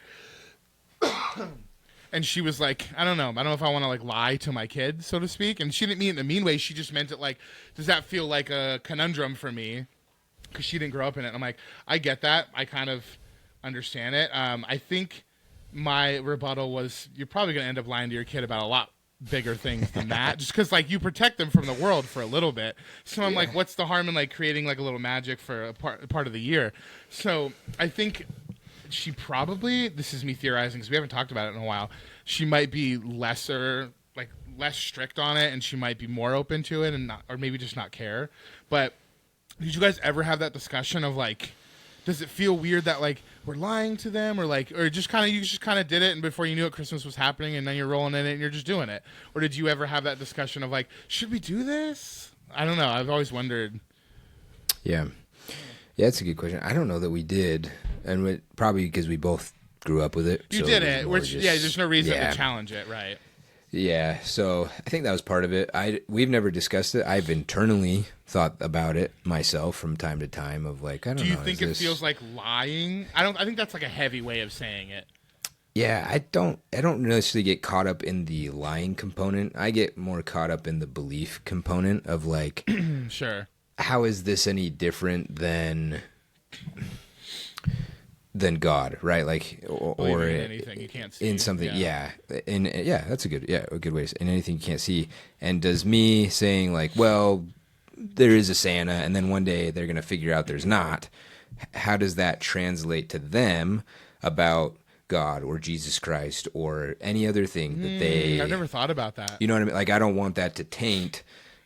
And she was like, I don't know if I want to like lie to my kid, so to speak. And she didn't mean it in a mean way. She just meant it like, does that feel like a conundrum for me? Because she didn't grow up in it. And I'm like, I get that. I kind of understand it. I think my rebuttal was, you're probably going to end up lying to your kid about a lot bigger things than that. Just because like you protect them from the world for a little bit. So I'm like, what's the harm in like creating like a little magic for a part of the year? So I think she probably, this is me theorizing because we haven't talked about it in a while, she might be less strict on it, and she might be more open to it, and not, or maybe just not care. But did you guys ever have that discussion of like, does it feel weird that like we're lying to them, or like, or just kind of, you just kind of did it, and before you knew it, Christmas was happening, and then you're rolling in it and you're just doing it? Or did you ever have that discussion of like, should we do this? I don't know. I've always wondered.
Yeah, that's a good question. I don't know that we did, and probably because we both grew up with it.
You did it. There's no reason to challenge it, right?
Yeah, so I think that was part of it. We've never discussed it. I've internally thought about it myself from time to time of like, I don't know. Do
you think it feels like lying? I think that's like a heavy way of saying it.
Yeah, I don't necessarily get caught up in the lying component. I get more caught up in the belief component of like,
sure.
How is this any different than God, right? Like, or
in anything you can't see.
In something, that's a good way to say, in anything you can't see. And does me saying like, well, there is a Santa, and then one day they're gonna figure out there's not, how does that translate to them about God or Jesus Christ or any other thing that they?
I've never thought about that.
You know what I mean? Like, I don't want that to taint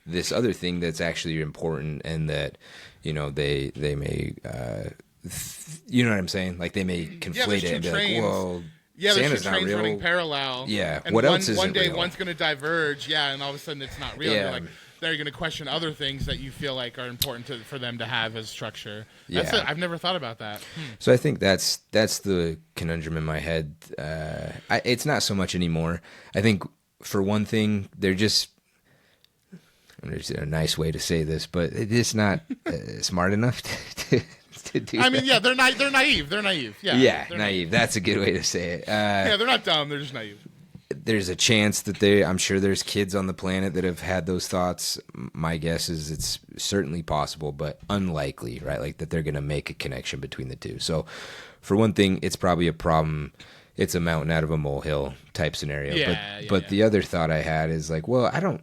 this other thing that's actually important, and that they may. You know what I'm saying? Like, they may conflate it and be like, "Whoa,
Santa's not real." Running parallel.
Yeah,
and
what else is
one day
real?
One's going to diverge. Yeah, and all of a sudden it's not real.
Yeah.
You're like, they're going to question other things that you feel like are important for them to have as structure. I've never thought about that.
So I think that's the conundrum in my head. It's not so much anymore. I think for one thing, they're just. There's a nice way to say this, but it's just not smart enough to do.
I mean, they're naive. They're naive. Yeah,
naive. That's a good way to say it.
They're not dumb. They're just naive.
There's a chance that I'm sure there's kids on the planet that have had those thoughts. My guess is it's certainly possible, but unlikely, right? Like that they're going to make a connection between the two. So for one thing, it's probably a problem. It's a mountain out of a molehill type scenario. But the other thought I had is like, well, I don't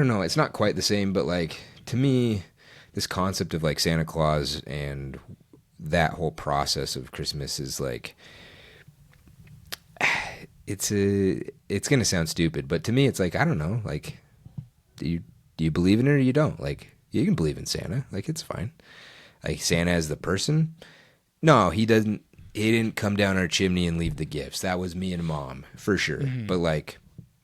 know. It's not quite the same, but like to me, this concept of like Santa Claus and that whole process of Christmas is like, it's going to sound stupid, but to me, it's like, I don't know. Like, do you believe in it or you don't? Like, you can believe in Santa. Like, it's fine. Like, Santa as the person? No, he doesn't. He didn't come down our chimney and leave the gifts. That was me and Mom, for sure. Mm-hmm. But like,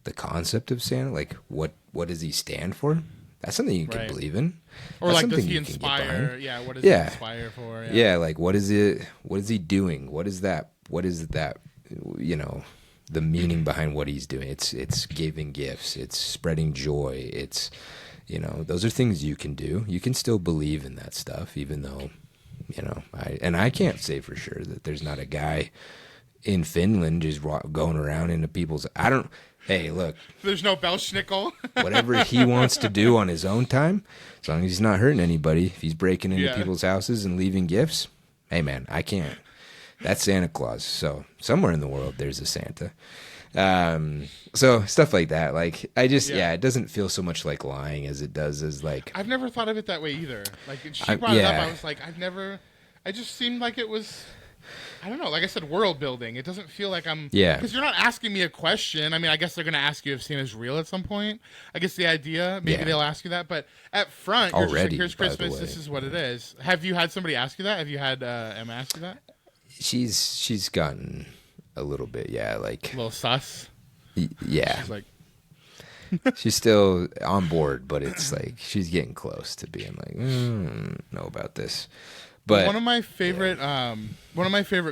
the concept of Santa, like what does he stand for? That's something you can believe in.
Or
that's
like, does he inspire? Yeah, what does he inspire for?
Yeah, like what is it? What is he doing? What is that? What is that? The meaning behind what he's doing. It's giving gifts. It's spreading joy. It's those are things you can do. You can still believe in that stuff, even though I can't say for sure that there's not a guy in Finland just going around into people's. Hey, look.
There's no Belschnickel.
Whatever he wants to do on his own time, as long as he's not hurting anybody, if he's breaking into people's houses and leaving gifts, hey, man, I can't. That's Santa Claus. So somewhere in the world, there's a Santa. So stuff like that. Like, I just, it doesn't feel so much like lying as it does as like.
I've never thought of it that way either. Like, she brought it up. I was like, I just seemed like it was. I don't know. Like I said, world building. It doesn't feel like I'm.
Yeah.
Because you're not asking me a question. I mean, I guess they're going to ask you if Santa's real at some point. I guess the idea, maybe they'll ask you that. But at front, you're just like, here's Christmas. This is what it is. Have you had somebody ask you that? Have you had Emma ask you that?
She's gotten a little bit, like
a little sus.
Yeah.
She's like,
she's still on board, but it's like she's getting close to being like, know about this. But
one of my favorite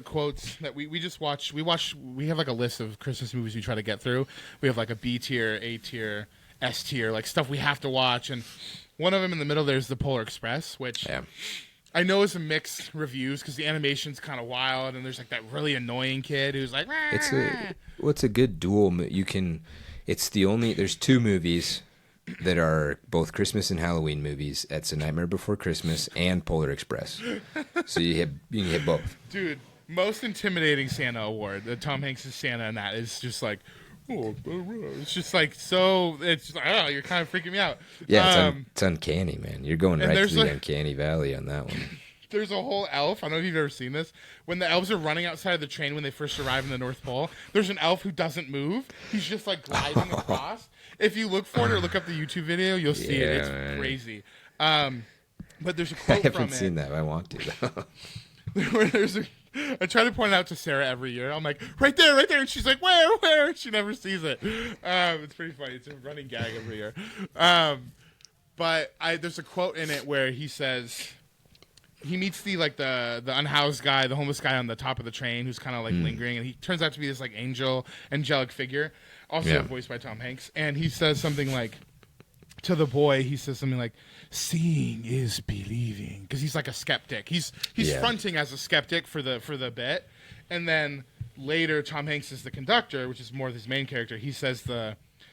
quotes that we just watched. We have like a list of Christmas movies we try to get through. We have like a B tier, A tier, S tier, like stuff we have to watch. And one of them in the middle there's the Polar Express, which I know is a mixed reviews because the animation's kind of wild, and there's like that really annoying kid who's like.
It's a good dual. There's two movies that are both Christmas and Halloween movies. It's A Nightmare Before Christmas and Polar Express. So you can hit both.
Dude, most intimidating Santa award. Tom Hanks' Santa and that is just like, it's just like so. It's just like, oh, you're kind of freaking me out.
Yeah, it's uncanny, man. You're going right to the
like,
uncanny valley on that one.
There's a whole elf. I don't know if you've ever seen this. When the elves are running outside of the train when they first arrive in the North Pole, there's an elf who doesn't move. He's just like gliding across. If you look for it or look up the YouTube video, you'll see it. It's crazy. But there's a quote
I haven't seen that. I want to, though.
I try to point it out to Sarah every year. I'm like, right there. And she's like, where? She never sees it. It's pretty funny. It's a running gag every year. But there's a quote in it where he says... He meets the unhoused guy, the homeless guy on the top of the train who's kind of like lingering, and he turns out to be this like angelic figure, also voiced by Tom Hanks. And he says something like to the boy, he says something like, "Seeing is believing," because he's like a skeptic. He's fronting as a skeptic for the bit, and then later Tom Hanks is the conductor, which is more of his main character. He says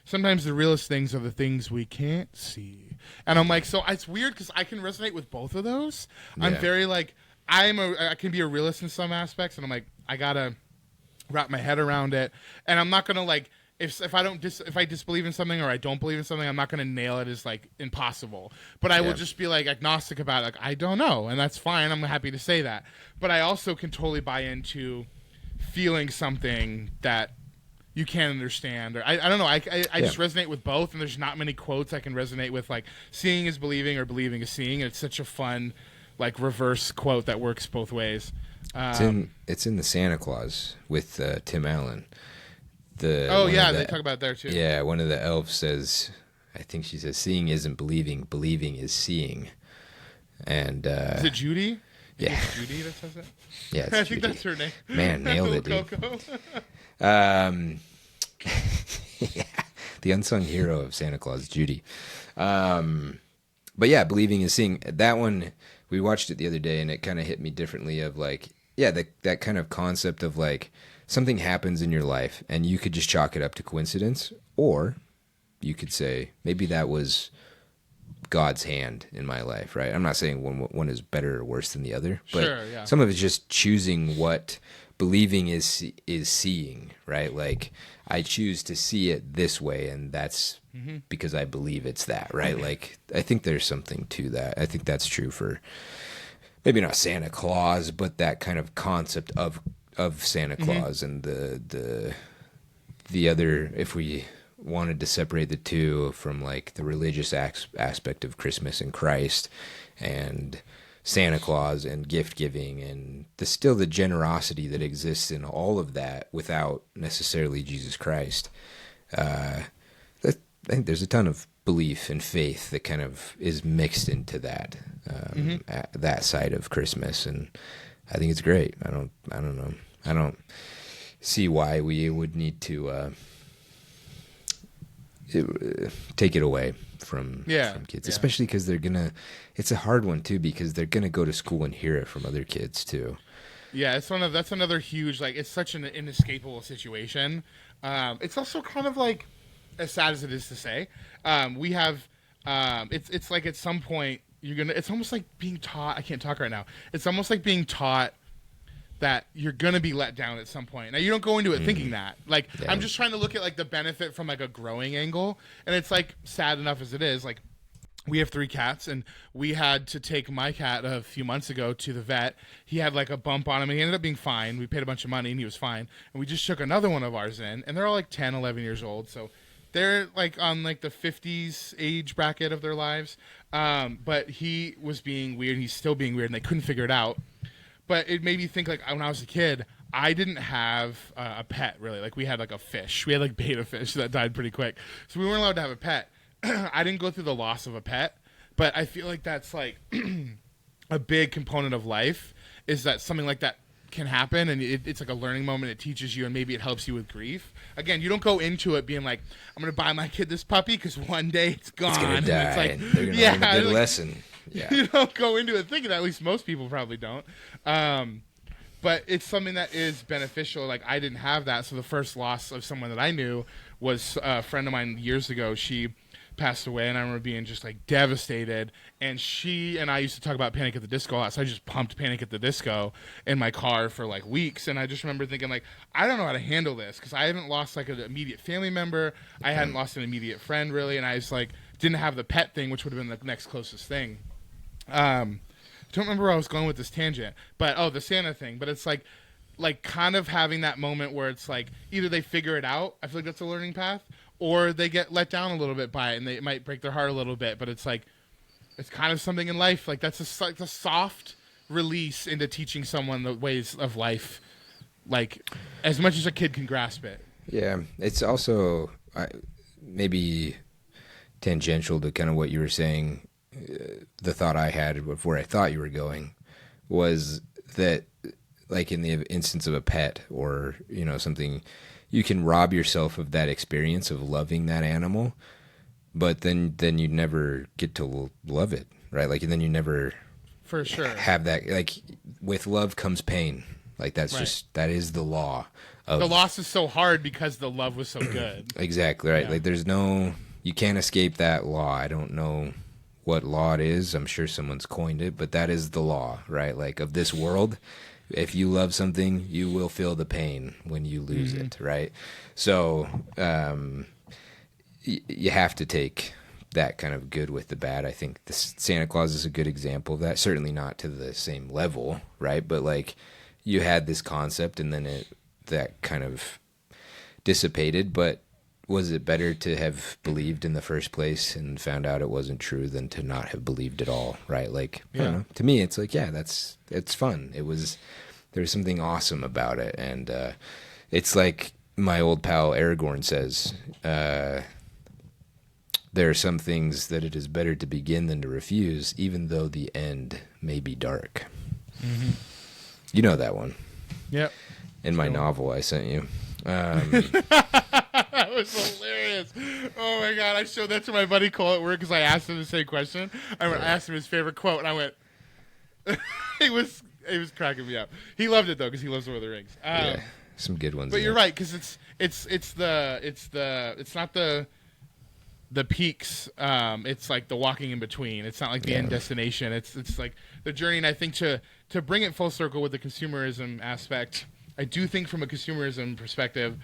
sometimes the realest things are the things we can't see. And I'm like, so it's weird because I can resonate with both of those. Yeah. I'm very like, I can be a realist in some aspects, and I'm like, I gotta wrap my head around it, and I'm not gonna like, if I disbelieve in something or I don't believe in something, I'm not gonna nail it as like impossible. But I will just be like agnostic about it, like I don't know, and that's fine. I'm happy to say that. But I also can totally buy into feeling something that you can't understand, or I don't know. I just resonate with both, and there's not many quotes I can resonate with, like seeing is believing or believing is seeing. And it's such a fun, like reverse quote that works both ways.
It's in the Santa Claus with Tim Allen. They
talk about it there too.
Yeah, one of the elves says, I think she says, "Seeing isn't believing, believing is seeing." And is
it Judy?
Yeah,
it's Judy that says it.
Yeah, it's
I
Judy.
think that's her name.
Man, nailed it, dude. Yeah, the unsung hero of Santa Claus, Judy. But yeah, believing is seeing. That one, we watched it the other day, and it kind of hit me differently. Of like, that kind of concept of like something happens in your life, and you could just chalk it up to coincidence, or you could say maybe that was God's hand in my life, right? I'm not saying one is better or worse than the other, but some of it's just choosing what believing is seeing, right? Like I choose to see it this way, and that's because I believe it's that, right? Like I think there's something to that. I think that's true for maybe not Santa Claus, but that kind of concept of Santa Claus and the other, if we wanted to separate the two from like the religious aspect of Christmas and Christ and Santa Claus and gift giving and still the generosity that exists in all of that without necessarily Jesus Christ. I think there's a ton of belief and faith that kind of is mixed into that that side of Christmas, and I think it's great. I don't know. I don't see why we would need to take it away from kids, especially because they're gonna. It's a hard one too because they're gonna go to school and hear it from other kids too.
Yeah, that's another huge, like, it's such an inescapable situation. It's also kind of like, as sad as it is to say, we have it's like at some point it's almost like being taught. I can't talk right now. It's almost like being taught that you're gonna be let down at some point. Now you don't go into it thinking that. Like I'm just trying to look at like the benefit from like a growing angle, and it's like sad enough as it is. Like we have 3 cats, and we had to take my cat a few months ago to the vet. He had like a bump on him, and he ended up being fine. We paid a bunch of money, and he was fine. And we just took another one of ours in, and they're all like 10, 11 years old, so they're like on like the 50s age bracket of their lives. But he was being weird, and he's still being weird, and they couldn't figure it out. But it made me think, like, when I was a kid, I didn't have a pet really. Like we had like a fish. We had like betta fish that died pretty quick, so we weren't allowed to have a pet. I didn't go through the loss of a pet, but I feel like that's like a big component of life. Is that something like that can happen, and it's like a learning moment. It teaches you, and maybe it helps you with grief. Again, you don't go into it being like, I'm going to buy my kid this puppy because one day it's gone.
It's gonna die.
And it's like,
and they're gonna learn a good lesson. Yeah.
You don't go into it thinking that. At least most people probably don't. But it's something that is beneficial. Like I didn't have that, so the first loss of someone that I knew was a friend of mine years ago. She passed away, and I remember being just like devastated. And she and I used to talk about Panic at the Disco a lot, so I just pumped Panic at the Disco in my car for like weeks. And I just remember thinking like, I don't know how to handle this because I haven't lost like an immediate family member. I hadn't lost an immediate friend really, and I just like didn't have the pet thing, which would have been the next closest thing. Don't remember where I was going with this tangent, but the Santa thing. But it's like kind of having that moment where it's like either they figure it out. I feel like that's a learning path. Or they get let down a little bit by it, and it might break their heart a little bit. But it's like, it's kind of something in life. Like that's a soft release into teaching someone the ways of life, like as much as a kid can grasp it.
Yeah, it's also maybe tangential to kind of what you were saying. The thought I had of where I thought you were going was that, like in the instance of a pet or something. You can rob yourself of that experience of loving that animal, but then you never get to love it, right? Like, and then you never
for sure
have that. Like, with love comes pain. Like that's right. That is the law. The
loss is so hard because the love was so good.
Exactly right. Yeah. Like you can't escape that law. I don't know what law it is. I'm sure someone's coined it, but that is the law, right? Like of this world. If you love something, you will feel the pain when you lose it, right? So you have to take that kind of good with the bad. I think Santa Claus is a good example of that. Certainly not to the same level, right? But like you had this concept and then that kind of dissipated. But was it better to have believed in the first place and found out it wasn't true than to not have believed at all, right? Like, I don't know. To me, it's like, yeah, it's fun. There's something awesome about it. And it's like my old pal Aragorn says, there are some things that it is better to begin than to refuse, even though the end may be dark. Mm-hmm. You know that one.
Yep.
In my novel I sent you.
That was hilarious. Oh my god, I showed that to my buddy Cole at work because I asked him the same question. I asked him his favorite quote, and I went, it was cracking me up. He loved it though because he loves Lord of the Rings.
Yeah, some good ones.
But you're right because it's not the peaks. It's like the walking in between. It's not like the end destination. It's like the journey. And I think to bring it full circle with the consumerism aspect, I do think from a consumerism perspective,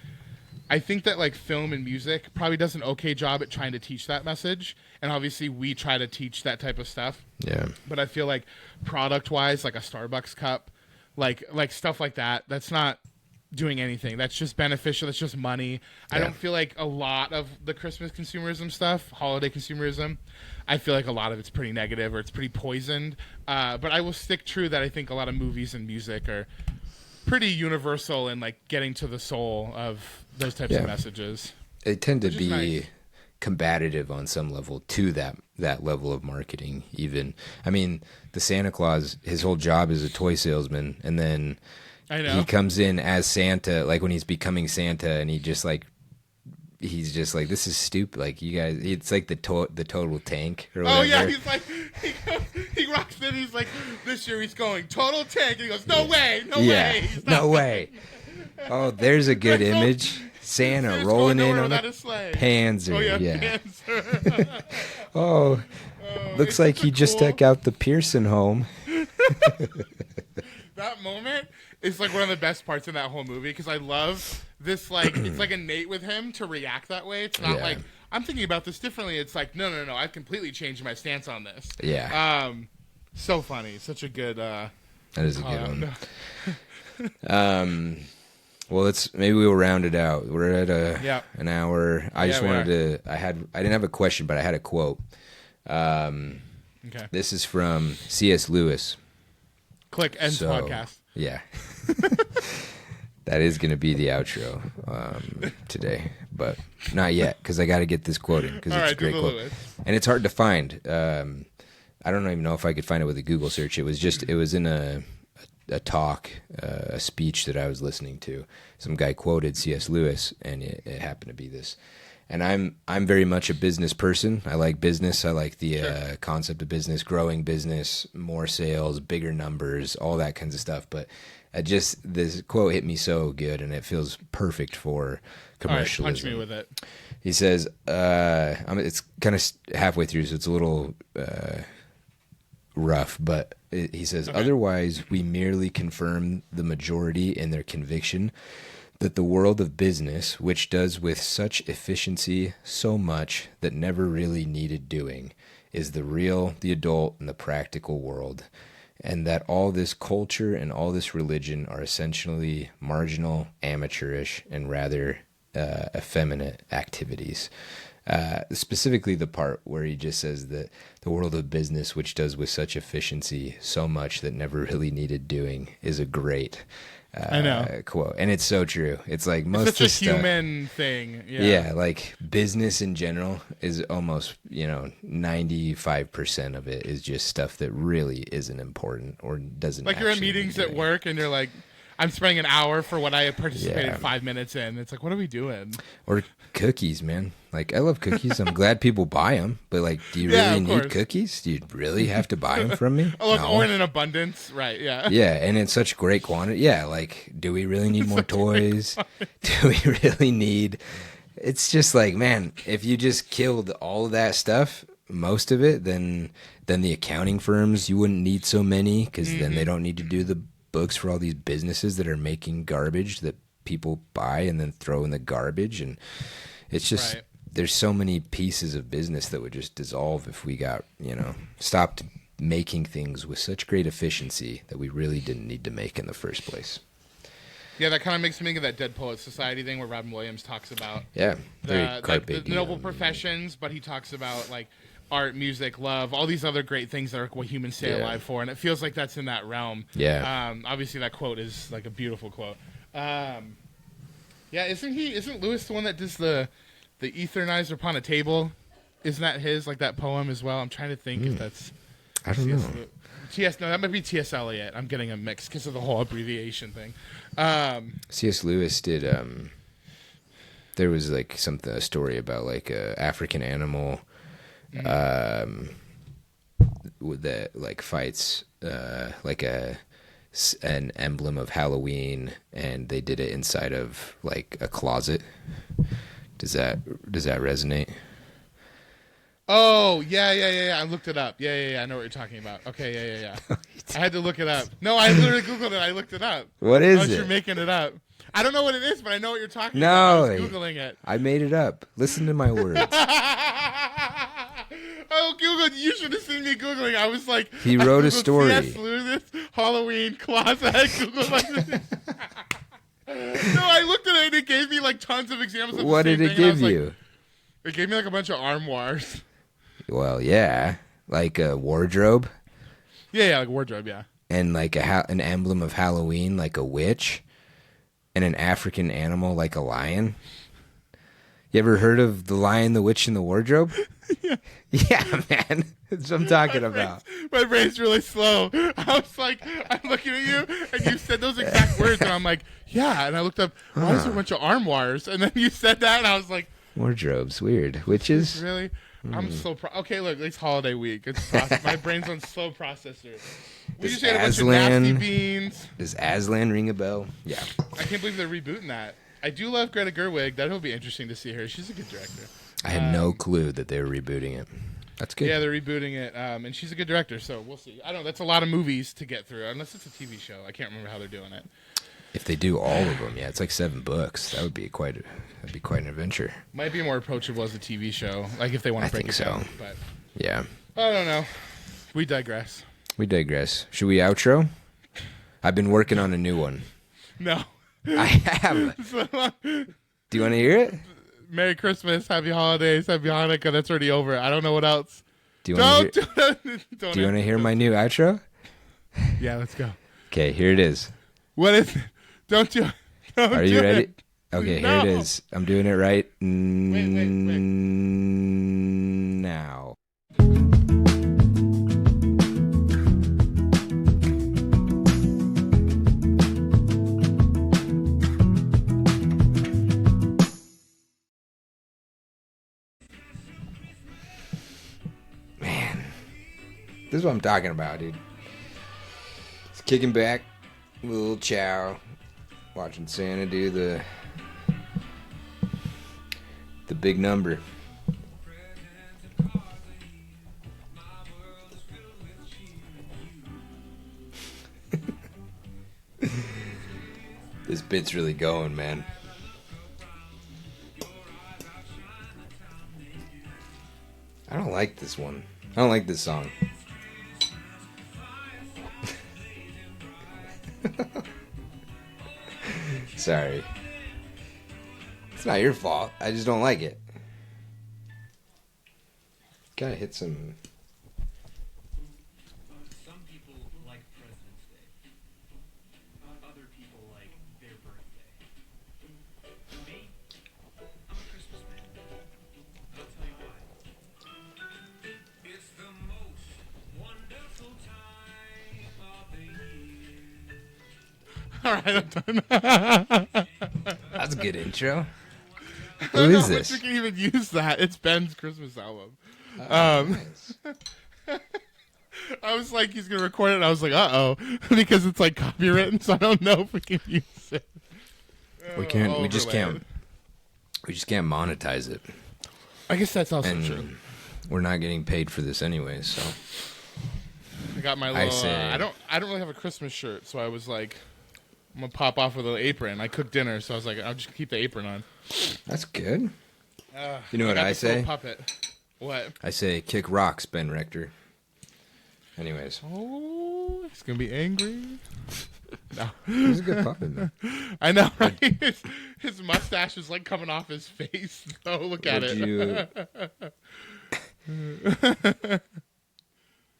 I think that like film and music probably does an okay job at trying to teach that message, and obviously we try to teach that type of stuff.
Yeah.
But I feel like product-wise, like a Starbucks cup, like stuff like that, that's not doing anything. That's just beneficial. That's just money. Yeah. I don't feel like a lot of the Christmas consumerism stuff, holiday consumerism, I feel like a lot of it's pretty negative or it's pretty poisoned. But I will stick true that I think a lot of movies and music are pretty universal in like getting to the soul of those types of messages. They
tend to be combative on some level to that level of marketing even. I mean, the Santa Claus, his whole job is a toy salesman, and then he comes in as Santa, like when he's becoming Santa, and he's just like, this is stupid. Like, you guys, it's like the total tank or whatever.
Oh yeah, he's like, he rocks in. He's like, this year he's going total tank, and he goes, no way, no way.
Oh, there's a good image. Santa rolling in on a Panzer.
Oh yeah,
Panzer. Oh, looks like he just took out the Pearson home.
That moment is like one of the best parts in that whole movie because I love this. Like, it's like innate with him to react that way. It's not like I'm thinking about this differently. It's like no, I've completely changed my stance on this.
Yeah.
So funny. Such a good.
That is a good one. Well, maybe we'll round it out. We're at an hour. I just wanted to. I didn't have a question, but I had a quote. Okay. This is from C.S. Lewis.
Click end podcast.
Yeah. That is going to be the outro today, but not yet because I got to get this quote in because it's a great quote. And it's hard to find. I don't even know if I could find it with a Google search. It was in a talk, a speech that I was listening to. Some guy quoted C.S. Lewis, and it happened to be this. And I'm very much a business person. I like business. I like the concept of business, growing business, more sales, bigger numbers, all that kinds of stuff. But this quote hit me so good, and it feels perfect for commercialism.
All right, punch me with it.
He says, it's kind of halfway through, so it's a little rough, but he says, otherwise we merely confirm the majority in their conviction that the world of business, which does with such efficiency so much that never really needed doing, is the real, the adult, and the practical world, and that all this culture and all this religion are essentially marginal, amateurish, and rather effeminate activities. Specifically the part where he just says that the world of business, which does with such efficiency so much that never really needed doing, is a great I know quote. And it's so true. It's like most
it's such a human thing.
Yeah, like business in general is almost, 95% of it is just stuff that really isn't important or doesn't
like you're in meetings at work and you're like, I'm spending an hour for what I participated 5 minutes in. It's like, what are we doing?
Or cookies, man. Like, I love cookies. I'm glad people buy them. But, like, do you really need cookies? Do you really have to buy them from me?
I love orange in abundance. Right, yeah.
Yeah, and in such great quantity. Yeah, like, do we really need more toys? Do we really need... It's just like, man, if you just killed all of that stuff, most of it, then the accounting firms, you wouldn't need so many because then they don't need to do the books for all these businesses that are making garbage that people buy and then throw in the garbage. And it's just there's so many pieces of business that would just dissolve if we got stopped making things with such great efficiency that we really didn't need to make in the first place.
Yeah, that kind of makes me think of that Dead Poet Society thing where Robin Williams talks about
the
noble professions, but he talks about like art, music, love, all these other great things that are what humans stay alive for, and it feels like that's in that realm. Obviously that quote is like a beautiful quote. Isn't Lewis the one that does the Eternizer upon a table? Isn't that his, like that poem as well? I'm trying to think if that's
I don't know.
No, that might be T.S. Eliot. I'm getting a mix because of the whole abbreviation thing.
C.S. Lewis did there was like a story about like a African animal that like fights like an emblem of Halloween, and they did it inside of like a closet. Does that resonate?
Oh, yeah. I looked it up. Yeah. I know what you're talking about. Okay, yeah. I had to look it up. No, I literally Googled it. I looked it up.
What is it?
You're making it up. I don't know what it is, but I know what you're talking about. I was Googling it.
I made it up. Listen to my words.
Google, you should have seen me Googling. I was like,
he wrote a story.
C.S. Lewis, Halloween closet. I Googled like this. No, I looked at it and it gave me like tons of examples of
what
the same
did it
thing.
give you?
It gave me like a bunch of armoires.
Well, yeah, like a wardrobe.
Yeah, like a wardrobe, yeah.
And like an emblem of Halloween, like a witch, and an African animal, like a lion. You ever heard of The Lion, the Witch, and the Wardrobe?
Yeah.
Yeah, man. That's what I'm talking about.
My brain's really slow. I was like, I'm looking at you, and you said those exact words, and I'm like, yeah. And I looked up, why is there a bunch of armoires? And then you said that, and I was like,
wardrobes, weird. Witches?
Really? I'm so okay, look, it's holiday week. It's my brain's on slow processor. We just ate a bunch of nasty beans.
Does Aslan ring a bell? Yeah.
I can't believe they're rebooting that. I do love Greta Gerwig. That'll be interesting to see her. She's a good director.
I had no clue that they were rebooting it. That's good.
Yeah, they're rebooting it, and she's a good director, so we'll see. I don't know. That's a lot of movies to get through, unless it's a TV show. I can't remember how they're doing it.
If they do all of them, yeah, it's like 7 books. That'd be quite an adventure.
Might be more approachable as a TV show, like if they want to break it down. But
yeah,
I don't know. We digress.
Should we outro? I've been working on a new one.
No.
I have. Do you want to hear it?
Merry Christmas, Happy Holidays, Happy Hanukkah. That's already over. I don't know what else.
Do you want to hear my new outro?
Yeah, let's go.
Okay, here it is.
What is it? Don't you
Are you
do
ready?
it.
Okay,
No.
here it is. I'm doing it right
Wait.
now. Man, this is what I'm talking about, dude. It's kicking back, little chow, watching Santa do the big number. This bit's really going, man. I don't like this one. I don't like this song. Sorry. It's not your fault. I just don't like it. Gotta hit some.
Some people like President's Day. Other people like their birthday. Me, I'm a Christmas man. And I'll tell you why. It's the most wonderful time of the year.
All right, I'm done.
That's a good intro.
I
Who
don't know
is
if
this?
you can even use that. It's Ben's Christmas album.
Nice.
I was like, he's gonna record it, and I was like, because it's like copywritten, so I don't know if we can use it.
We can't. We just
Overlay
can't.
it.
We just can't monetize it,
I guess that's also
and
true.
we're not getting paid for this anyway. So
I got my
I
little.
say-
I don't really have a Christmas shirt, so I was like, I'm gonna pop off with an apron. I cooked dinner, so I was like, I'll just keep the apron on.
that's good. You know what
got
I
this little
say?
Puppet. What?
I say kick rocks, Ben Rector. Anyways,
Oh, he's gonna be angry. No,
he's a good puppet, man.
I know, right? His mustache is like coming off his face. Oh, look at
Would
it.
you-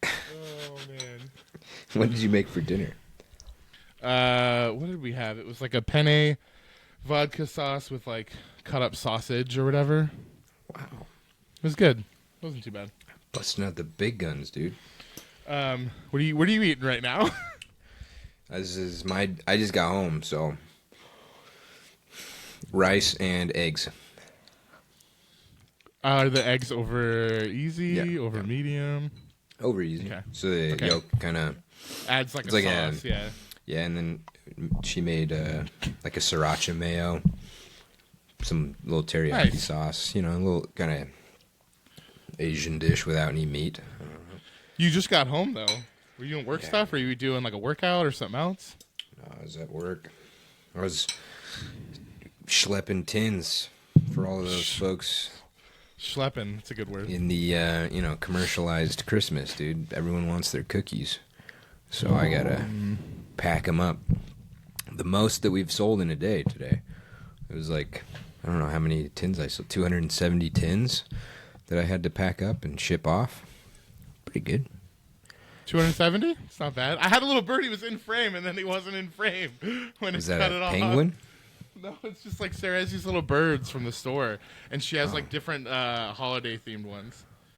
Oh man.
What did you make for dinner?
What did we have? It was like a penne vodka sauce with like cut up sausage or whatever.
Wow,
It was good. It wasn't too bad.
busting out the big guns, dude.
What are you eating right now?
This is my. I just got home, so rice and eggs.
Are the eggs over easy,
Yeah,
over
yeah.
medium?
Over easy.
Okay.
So the
Okay.
yolk kind of.
Adds like
It's
a
like a-
sauce, yeah.
Yeah, and then she made like a sriracha mayo, some little teriyaki
Nice.
sauce. You know, a little kind of Asian dish without any meat.
You just got home though. Were you doing work
Yeah.
stuff? Or were you doing like a workout or something else?
I was at work. I was schlepping tins for all of those folks
Schlepping. It's a good word.
in the commercialized Christmas, dude. Everyone wants their cookies, so I gotta pack them up. The most that we've sold in a day today. It was like, I don't know how many tins I sold. 270 tins that I had to pack up and ship off. Pretty good.
270? It's not bad. I had a little bird. He was in frame, and then he wasn't in frame when
Is
it
that
cut it
a
off.
penguin?
No, it's just like Sarah has these little birds from the store, and she has like different holiday themed ones.